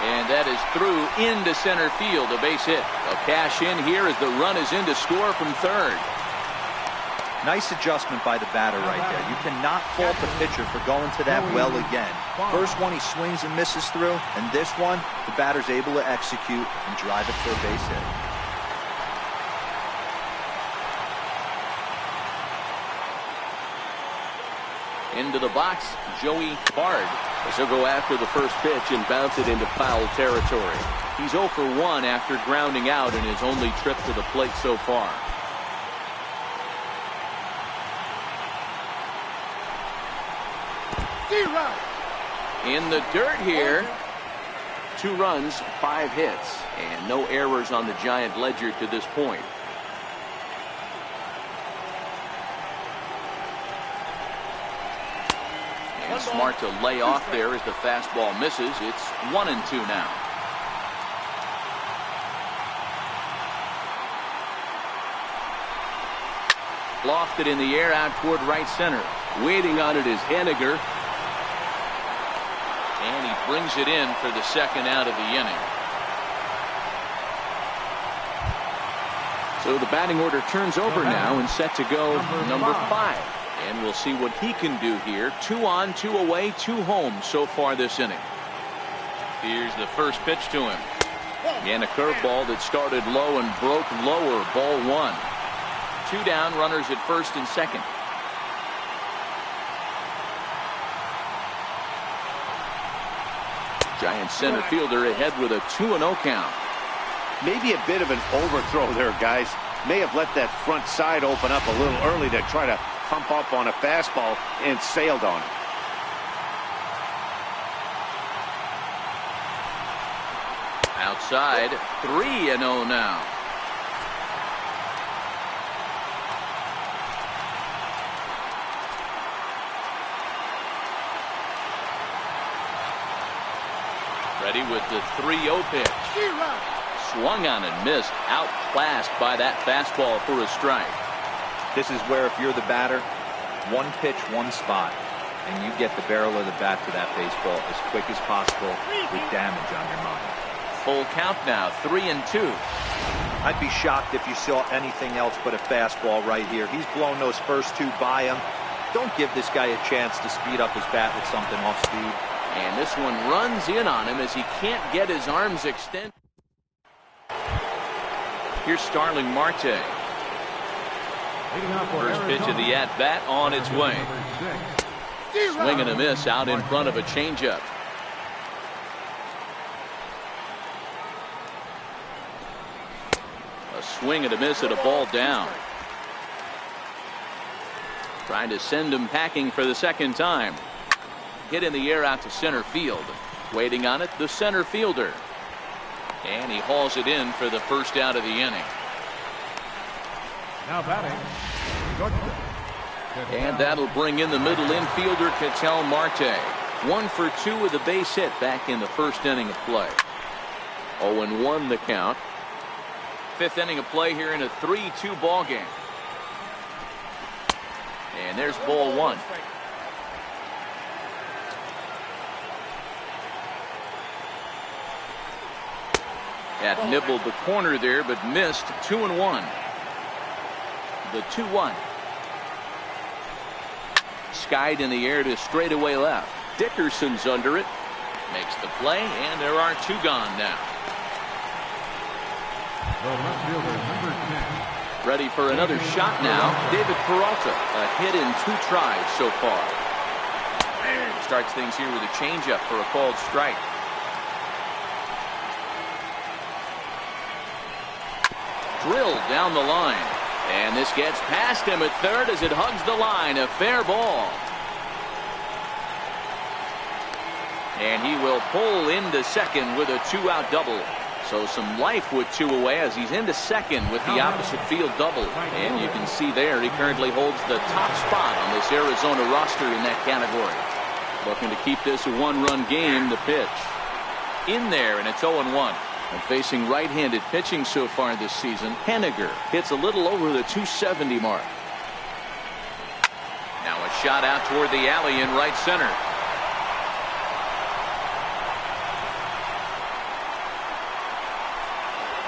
And that is through into center field, a base hit. They'll cash in here as the run is in to score from third. Nice adjustment by the batter right there. You cannot fault the pitcher for going to that well again. First one he swings and misses through, and this one the batter's able to execute and drive it for a base hit. Into the box, Joey Bard. As he'll go after the first pitch and bounce it into foul territory. He's 0 for 1 after grounding out in his only trip to the plate so far. In the dirt here. 2 runs, 5 hits, and no errors on the Giant ledger to this point. And smart to lay off there as the fastball misses. It's 1-2 now. Lofted in the air out toward right center. Waiting on it is Henniger. And he brings it in for the second out of the inning. So the batting order turns over now and set to go number 5. And we'll see what he can do here. 2 on, 2 away, 2 home so far this inning. Here's the first pitch to him. And a curveball that started low and broke lower. Ball 1. 2 down, runners at first and second. Giant center fielder ahead with a 2-0 count. Maybe a bit of an overthrow there, guys. May have let that front side open up a little early to try to pump up on a fastball and sailed on it. Outside, 3-0 now. Ready with the 3-0 pitch. Swung on and missed. Outclassed by that fastball for a strike. This is where if you're the batter, 1 pitch, 1 spot, and you get the barrel of the bat to that baseball as quick as possible with damage on your mind. Full count now, 3-2. I'd be shocked if you saw anything else but a fastball right here. He's blown those first 2 by him. Don't give this guy a chance to speed up his bat with something off speed. And this one runs in on him as he can't get his arms extended. Here's Starling Marte. First pitch of the at-bat on its way. Swing and a miss out in front of a changeup. A swing and a miss at a ball down. Trying to send him packing for the second time. Hit in the air out to center field. Waiting on it, the center fielder. And he hauls it in for the first out of the inning. Now batting. And that'll bring in the middle infielder, Ketel Marte. 1 for 2 with a base hit back in the first inning of play. 0-1 the count. 5th inning of play here in a 3-2 ball game. And there's ball 1. That nibbled the corner there, but missed. 2-1. The 2-1. Skied in the air to straightaway left. Dickerson's under it. Makes the play, and there are 2 gone now. The left fielder, number 10. Ready for another shot now. David Peralta. A hit in 2 tries so far. Starts things here with a changeup for a called strike. Drilled down the line. And this gets past him at third as it hugs the line. A fair ball. And he will pull into second with a 2-out double. So some life with 2 away as he's into second with the opposite field double. And you can see there he currently holds the top spot on this Arizona roster in that category. Looking to keep this a 1-run game. The pitch. In there, and it's 0-1. And facing right-handed pitching so far this season, Henniger hits a little over the 270 mark. Now a shot out toward the alley in right center.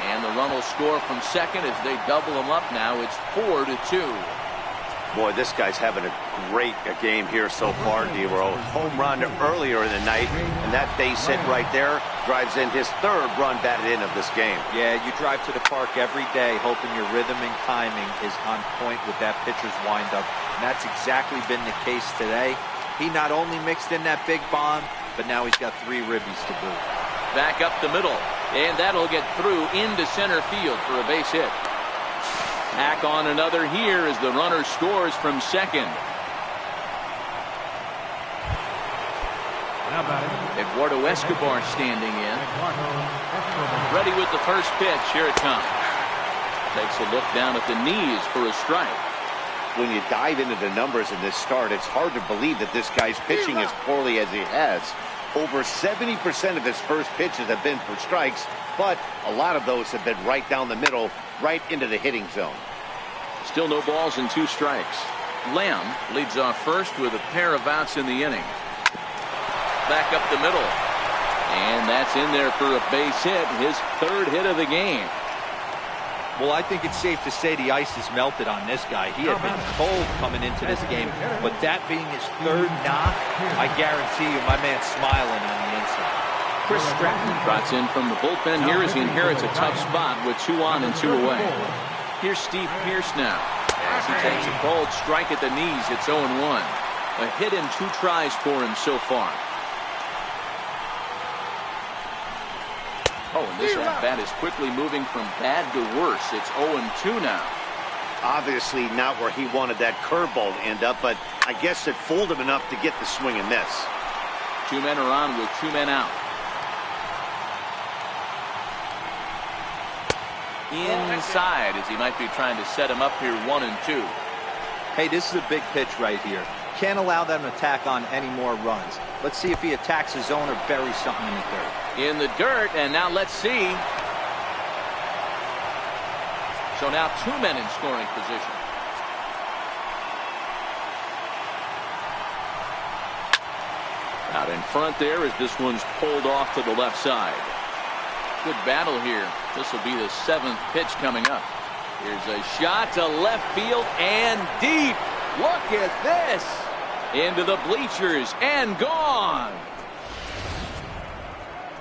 And the run will score from second as they double him up now. It's 4-2. Boy, this guy's having a great game here so far, D-Row. Home run earlier in the night, and that base hit right there drives in his 3rd run batted in of this game. Yeah, you drive to the park every day hoping your rhythm and timing is on point with that pitcher's windup, and that's exactly been the case today. He not only mixed in that big bomb, but now he's got 3 ribbies to boot. Back up the middle, and that'll get through into center field for a base hit. Tack on another here as the runner scores from second. Now batting. Eduardo Escobar standing in. Ready with the first pitch. Here it comes. Takes a look down at the knees for a strike. When you dive into the numbers in this start, it's hard to believe that this guy's pitching as poorly as he has. Over 70% of his first pitches have been for strikes, but a lot of those have been right down the middle, right into the hitting zone. Still no balls and 2 strikes. Lamb leads off first with a pair of outs in the inning. Back up the middle. And that's in there for a base hit. His 3rd hit of the game. Well, I think it's safe to say the ice is melted on this guy. He had been cold coming into this game, but that being his 3rd knock, I guarantee you my man's smiling on the inside. Chris Stratton trots in from the bullpen here as he inherits a tough spot with 2 on and 2 away. Here's Steve Pearce now as he takes a cold strike at the knees. It's 0-1. A hit in 2 tries for him so far. Oh, and this at-bat is quickly moving from bad to worse. It's 0-2 now. Obviously not where he wanted that curveball to end up, but I guess it fooled him enough to get the swing and miss. 2 men are on with 2 men out. Inside as he might be trying to set him up here 1-2. Hey, this is a big pitch right here. Can't allow them to tack on any more runs. Let's see if he attacks his zone or buries something in the dirt. In the dirt, and now let's see. So now 2 men in scoring position. Out in front there as this one's pulled off to the left side. Good battle here. This will be the 7th pitch coming up. Here's a shot to left field and deep. Look at this. Into the bleachers and gone.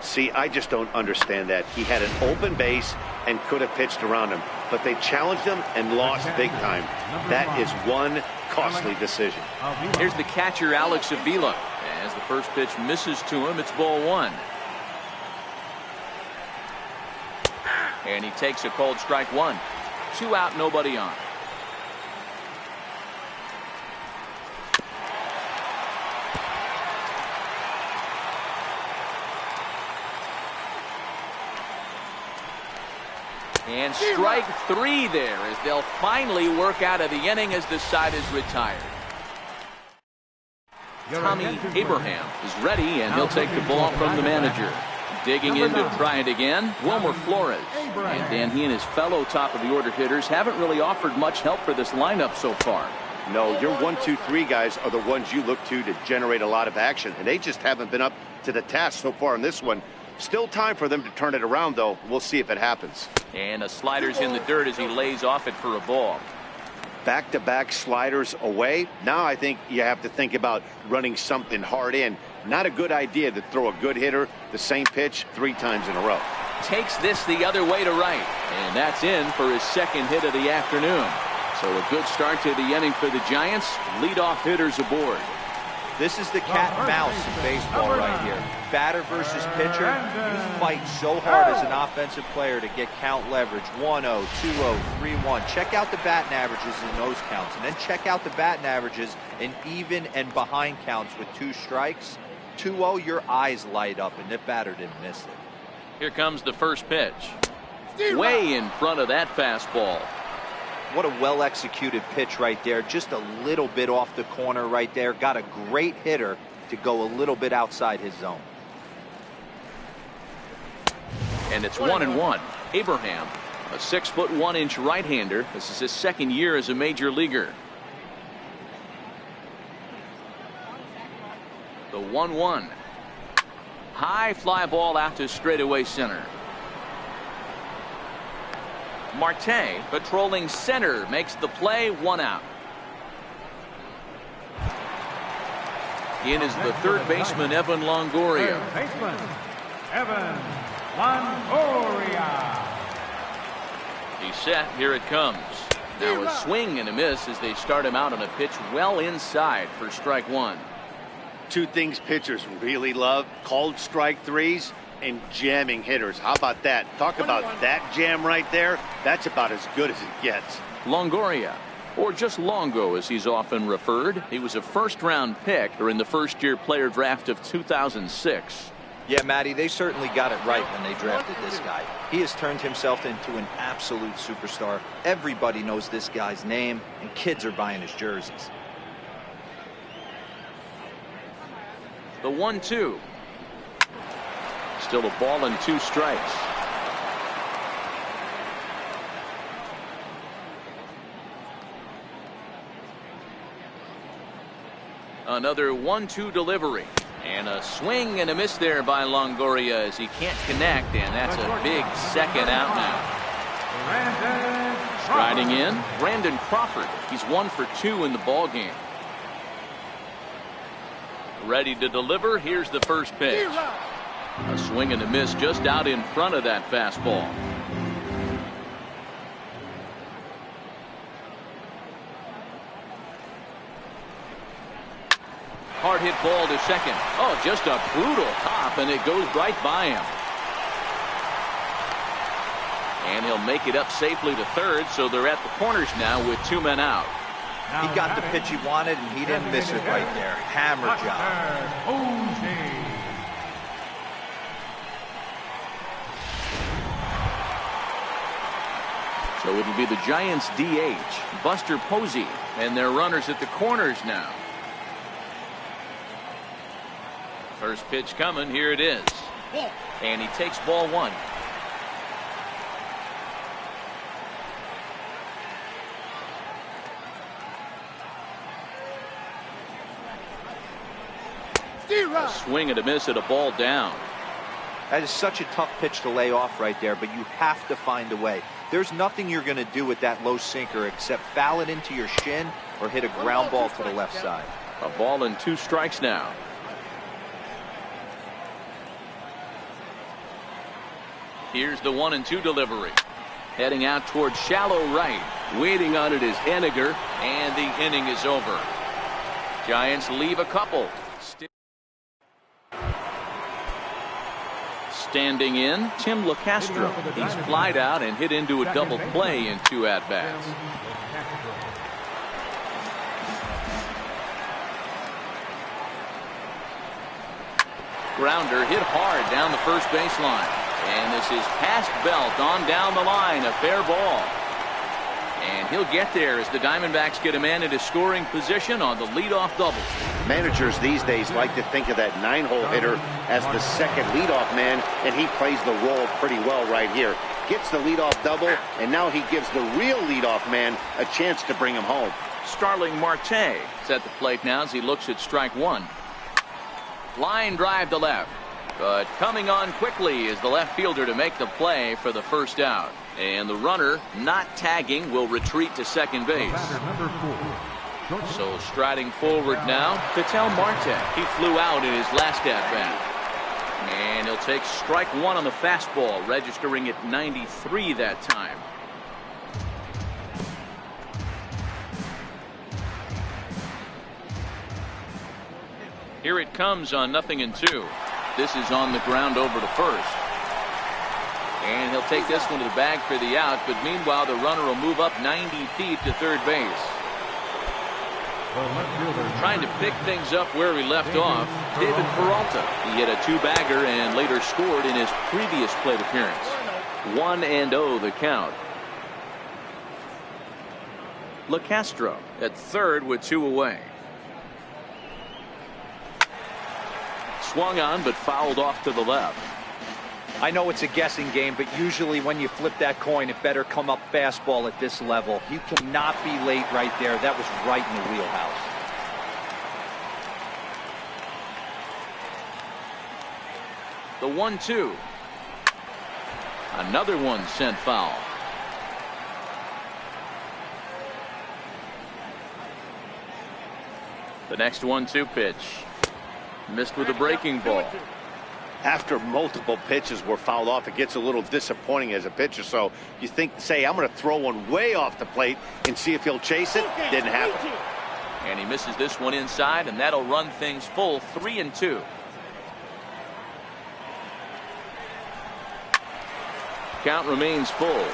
See, I just don't understand that. He had an open base and could have pitched around him, but they challenged him and lost big time. That is one costly decision. Here's the catcher, Alex Avila. As the first pitch misses to him, it's ball one. And he takes a cold strike one. 2 out, nobody on. And strike 3 there as they'll finally work out of the inning as the side is retired. Tommy Abraham is ready, and he'll take the ball from the manager. Digging in to try it again, Wilmer Flores. And Dan, he and his fellow top-of-the-order hitters haven't really offered much help for this lineup so far. No, your 1, 2, 3 guys are the ones you look to generate a lot of action, and they just haven't been up to the task so far in this one. Still time for them to turn it around, though. We'll see if it happens. And a slider's in the dirt as he lays off it for a ball. Back-to-back sliders away. Now I think you have to think about running something hard in. Not a good idea to throw a good hitter the same pitch 3 times in a row. Takes this the other way to right. And that's in for his second hit of the afternoon. So a good start to the inning for the Giants. Leadoff hitters aboard. This is the cat and mouse in baseball right here. Batter versus pitcher. You fight so hard as an offensive player to get count leverage. 1-0, 2-0, 3-1. Check out the batting averages in those counts. And then check out the batting averages in even and behind counts with 2 strikes. 2-0, your eyes light up, and the batter didn't miss it. Here comes the first pitch. Way in front of that fastball. What a well-executed pitch right there. Just a little bit off the corner right there. Got a great hitter to go a little bit outside his zone. And it's 1-1. Abraham, a 6'1" right-hander. This is his second year as a major leaguer. The 1-1. High fly ball out to straightaway center. Marte patrolling center makes the play. 1 out. In is the third baseman, Evan Longoria. Evan Longoria. He's set. Here it comes. Now a swing and a miss as they start him out on a pitch well inside for strike 1. 2 things pitchers really love: called strike 3s and jamming hitters. How about that? Talk about that jam right there. That's about as good as it gets. Longoria, or just Longo as he's often referred. He was a first-round pick during the first-year player draft of 2006. Yeah, Matty, they certainly got it right when they drafted this guy. He has turned himself into an absolute superstar. Everybody knows this guy's name, and kids are buying his jerseys. The 1-2. Still a ball and 2 strikes. Another 1-2 delivery. And a swing and a miss there by Longoria as he can't connect, and that's a big second out now. Striding in, Brandon Crawford. He's 1 for 2 in the ball game. Ready to deliver. Here's the first pitch. A swing and a miss just out in front of that fastball. Hard hit ball to second. Oh, just a brutal hop, and it goes right by him. And he'll make it up safely to third, so they're at the corners now with 2 men out. He got the pitch he wanted, and he didn't miss it right there. Hammer job. So it'll be the Giants DH, Buster Posey, and their runners at the corners now. First pitch coming. Here it is. And he takes ball 1. A swing and a miss at a ball down. That is such a tough pitch to lay off right there, but you have to find a way. There's nothing you're going to do with that low sinker except foul it into your shin or hit a ground ball to the left side. A ball and 2 strikes now. Here's the 1-2 delivery. Heading out towards shallow right. Waiting on it is Henniger, and the inning is over. Giants leave a couple. Standing in, Tim LeCastro. He's flied out and hit into a double play in 2 at-bats. Grounder hit hard down the first baseline. And this is past Belt on down the line. A fair ball. And he'll get there as the Diamondbacks get a man into scoring position on the leadoff double. Managers these days like to think of that 9-hole hitter as the second leadoff man, and he plays the role pretty well right here. Gets the leadoff double, and now he gives the real leadoff man a chance to bring him home. Starling Marte is at the plate now as he looks at strike 1. Line drive to left. But coming on quickly is the left fielder to make the play for the first out. And the runner, not tagging, will retreat to second base. So striding forward now, Ketel Marte. He flew out in his last at-bat. And he'll take strike 1 on the fastball, registering at 93 that time. Here it comes on 0-2. This is on the ground over to first. And he'll take this one to the bag for the out, but meanwhile the runner will move up 90 feet to third base. Trying to pick things up where he left off, David Peralta. He hit a 2-bagger and later scored in his previous plate appearance. 1-0 the count. LeCastro at third with 2 away. Swung on but fouled off to the left. I know it's a guessing game, but usually when you flip that coin, it better come up fastball at this level. You cannot be late right there. That was right in the wheelhouse. The 1-2. Another one sent foul. The next 1-2 pitch. Missed with a breaking ball. After multiple pitches were fouled off, it gets a little disappointing as a pitcher. So you think, say, I'm going to throw one way off the plate and see if he'll chase it. Didn't happen. And he misses this one inside, and that'll run things full. 3-2. Count remains full.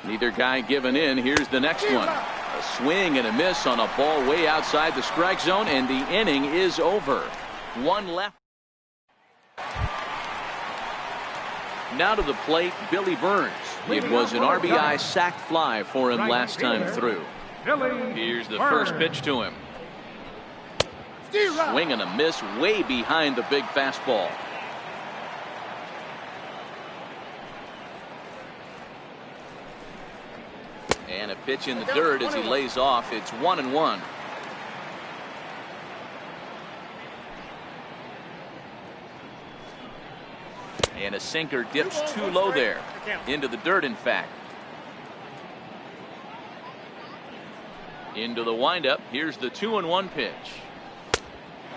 Neither guy giving in. Here's the next one. A swing and a miss on a ball way outside the strike zone, and the inning is over. 1 left. Now to the plate, Billy Burns. It was an RBI sac fly for him last time through. Here's the first pitch to him. Swing and a miss way behind the big fastball. And a pitch in the dirt as he lays off. It's 1-1. And a sinker dips too low there. Into the dirt, in fact. Into the windup. Here's the 2-1 pitch.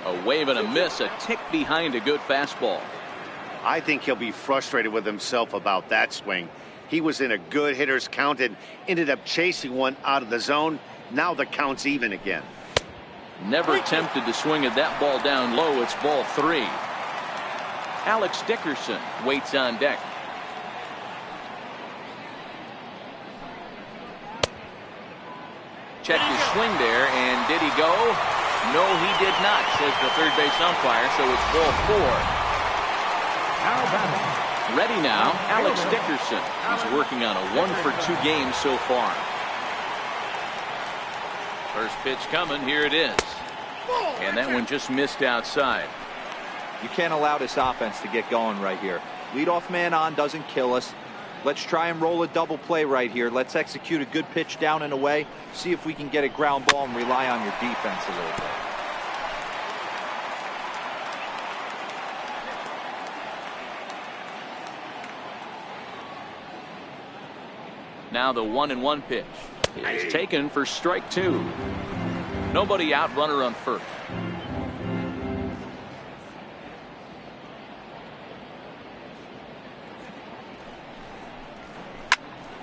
A wave and a miss. A tick behind a good fastball. I think he'll be frustrated with himself about that swing. He was in a good hitter's count and ended up chasing one out of the zone. Now the count's even again. Never attempted to swing at that ball down low. It's ball 3. Alex Dickerson waits on deck. Checked his swing there, and did he go? No, he did not, says the third base umpire, so it's ball 4. Ready now, Alex Dickerson. He's working on a 1-for-2 game so far. First pitch coming. Here it is. And that one just missed outside. You can't allow this offense to get going right here. Leadoff man on doesn't kill us. Let's try and roll a double play right here. Let's execute a good pitch down and away. See if we can get a ground ball and rely on your defense a little bit. Now the 1-1 pitch is taken for strike 2. Nobody out, runner on first.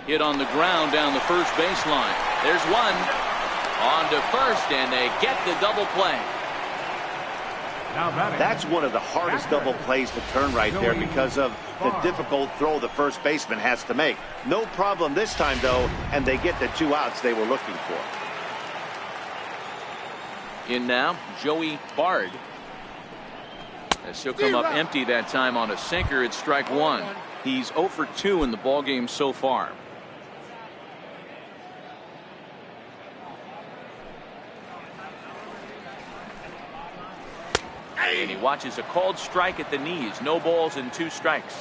Hit on the ground down the first baseline. There's one. On to first, and they get the double play. That's one of the hardest double plays to turn right there because of the difficult throw the first baseman has to make. No problem this time, though, and they get the 2 outs they were looking for. In now, Joey Bard. As he'll come up empty that time on a sinker. It's strike 1. He's 0 for 2 in the ballgame so far. And he watches a called strike at the knees. No balls and 2 strikes.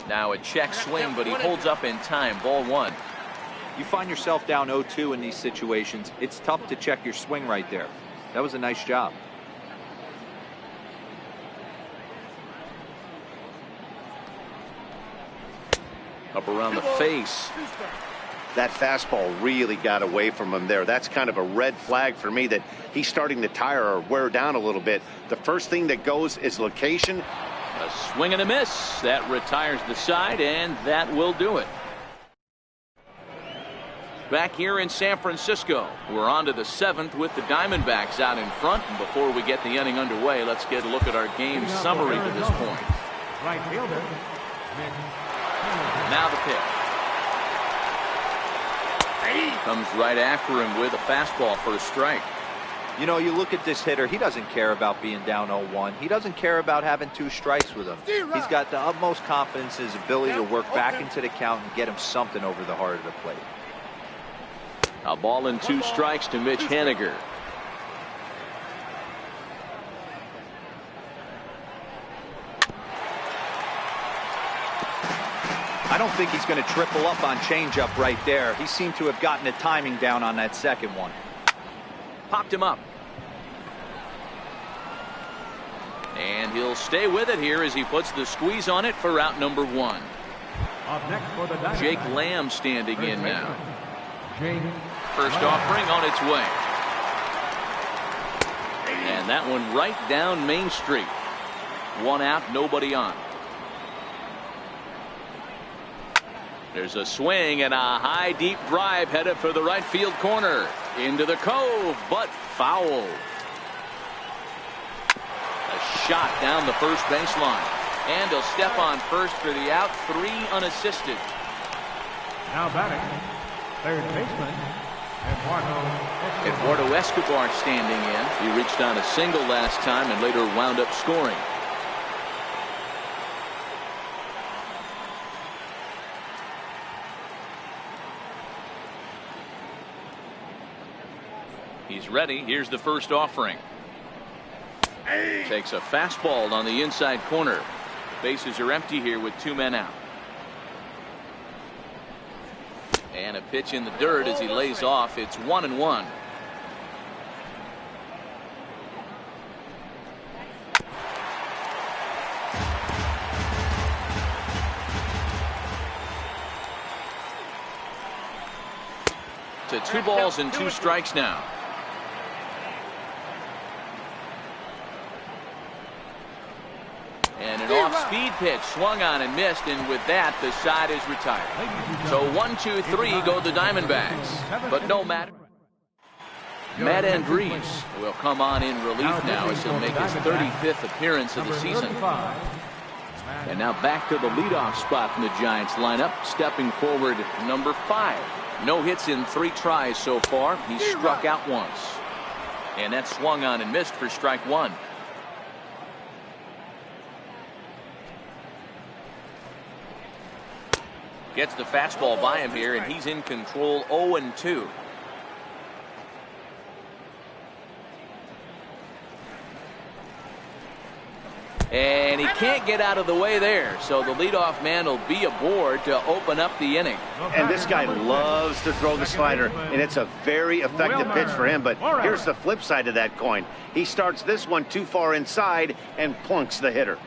Now a check swing, but he holds up in time. Ball 1. You find yourself down 0-2 in these situations. It's tough to check your swing right there. That was a nice job. Up around the face. That fastball really got away from him there. That's kind of a red flag for me that he's starting to tire or wear down a little bit. The first thing that goes is location. A swing and a miss. That retires the side, and that will do it. Back here in San Francisco, we're on to the 7th with the Diamondbacks out in front. And before we get the inning underway, let's get a look at our game summary to this point. Right fielder. Now the pitch. Comes right after him with a fastball for a strike. You know, you look at this hitter, he doesn't care about being down 0-1. He doesn't care about having 2 strikes with him. He's got the utmost confidence in his ability to work back into the count and get him something over the heart of the plate. A ball and 2 strikes to Mitch Haniger. I don't think he's going to triple up on changeup right there. He seemed to have gotten the timing down on that second one. Popped him up. And he'll stay with it here as he puts the squeeze on it for out number 1. Up next for the Jake Lamb standing in now. First offering on its way. And that one right down Main Street. 1 out, nobody on. There's a swing and a high deep drive headed for the right field corner. Into the cove, but foul. A shot down the first baseline. And he'll step on first for the out. 3 unassisted. Now batting, third baseman, Eduardo Escobar standing in. He reached on a single last time and later wound up scoring. He's ready. Here's the first offering. Takes a fastball on the inside corner. Bases are empty here with 2 men out. And a pitch in the dirt as he lays off. It's 1-1. To 2 balls and 2 strikes now. And an off-speed pitch swung on and missed, and with that the side is retired. So 1-2-3 go the Diamondbacks, but no matter. Matt Andrees will come on in relief now as he'll make his 35th appearance of the season. And now back to the leadoff spot in the Giants lineup, stepping forward number 5. No hits in 3 tries so far. He's struck out once, and that swung on and missed for strike 1. Gets the fastball by him here, and he's in control. 0-2. And he can't get out of the way there, so the leadoff man will be aboard to open up the inning. And this guy loves to throw the slider, and it's a very effective pitch for him. But here's the flip side of that coin. He starts this one too far inside and plunks the hitter.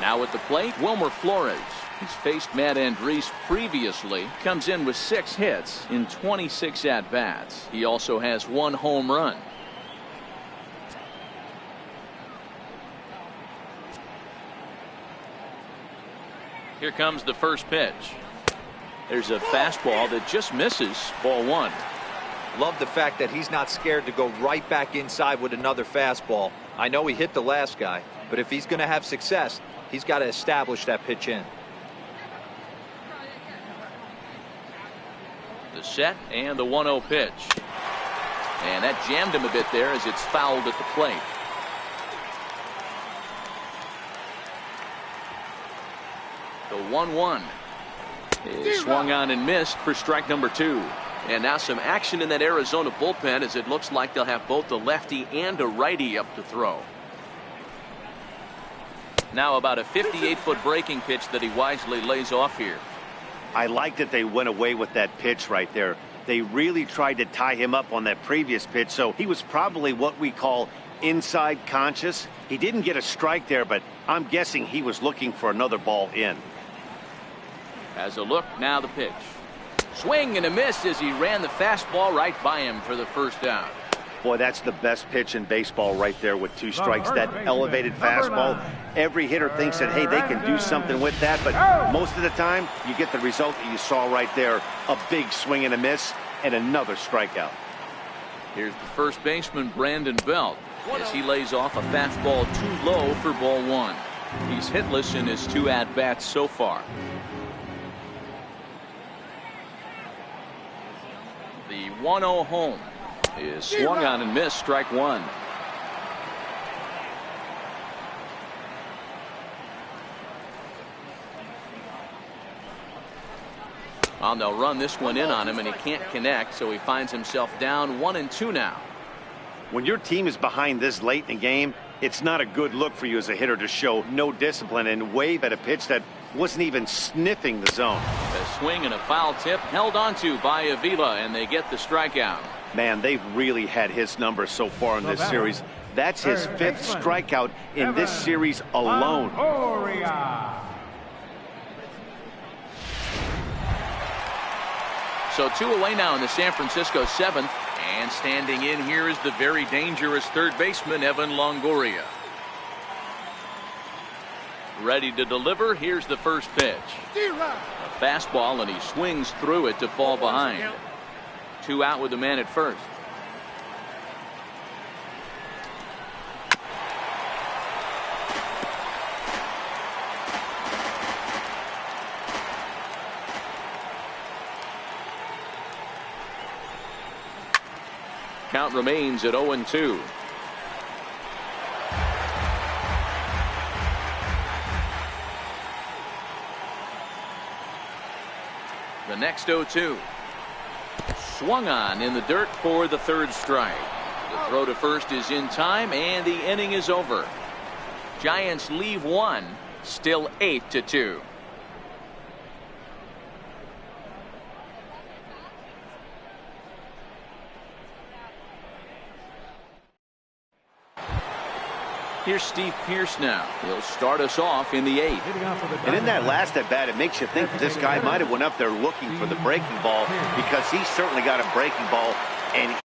Now at the plate, Wilmer Flores. He's faced Matt Andriese previously. Comes in with 6 hits in 26 at-bats. He also has 1 home run. Here comes the first pitch. There's a fastball that just misses. Ball 1. Love the fact that he's not scared to go right back inside with another fastball. I know he hit the last guy, but if he's going to have success, he's got to establish that pitch in. The set and the 1-0 pitch. And that jammed him a bit there as it's fouled at the plate. The 1-1 is swung on and missed for strike number 2. And now some action in that Arizona bullpen as it looks like they'll have both a lefty and a righty up to throw. Now about a 58-foot breaking pitch that he wisely lays off here. I like that they went away with that pitch right there. They really tried to tie him up on that previous pitch, so he was probably what we call inside conscious. He didn't get a strike there, but I'm guessing he was looking for another ball in. As a look, now the pitch. Swing and a miss as he ran the fastball right by him for the first out. Boy, that's the best pitch in baseball right there with 2 strikes. That elevated fastball. Every hitter thinks that, hey, they can do something with that, but most of the time you get the result that you saw right there. A big swing and a miss and another strikeout. Here's the first baseman, Brandon Belt, as he lays off a fastball too low for ball 1. He's hitless in his 2 at-bats so far. The 1-0 home is swung on and missed, strike 1. Well, they'll run this one in on him and he can't connect, so he finds himself down 1-2 now. When your team is behind this late in the game, it's not a good look for you as a hitter to show no discipline and wave at a pitch that wasn't even sniffing the zone. A swing and a foul tip held onto by Avila, and they get the strikeout. Man, they've really had his number so far in this series. That's his 5th strikeout in this series alone. So 2 away now in the San Francisco 7th, and standing in here is the very dangerous third baseman, Evan Longoria. Ready to deliver. Here's the first pitch. A fastball, and he swings through it to fall behind. 2 out with the man at first. Count remains at 0-2. The next 0-2. Swung on in the dirt for the 3rd strike. The throw to first is in time, and the inning is over. Giants leave 1, still 8-2. Here's Steve Pearce now. He'll start us off in the 8th. And in that last at bat, it makes you think that this guy might have went up there looking for the breaking ball, because he certainly got a breaking ball and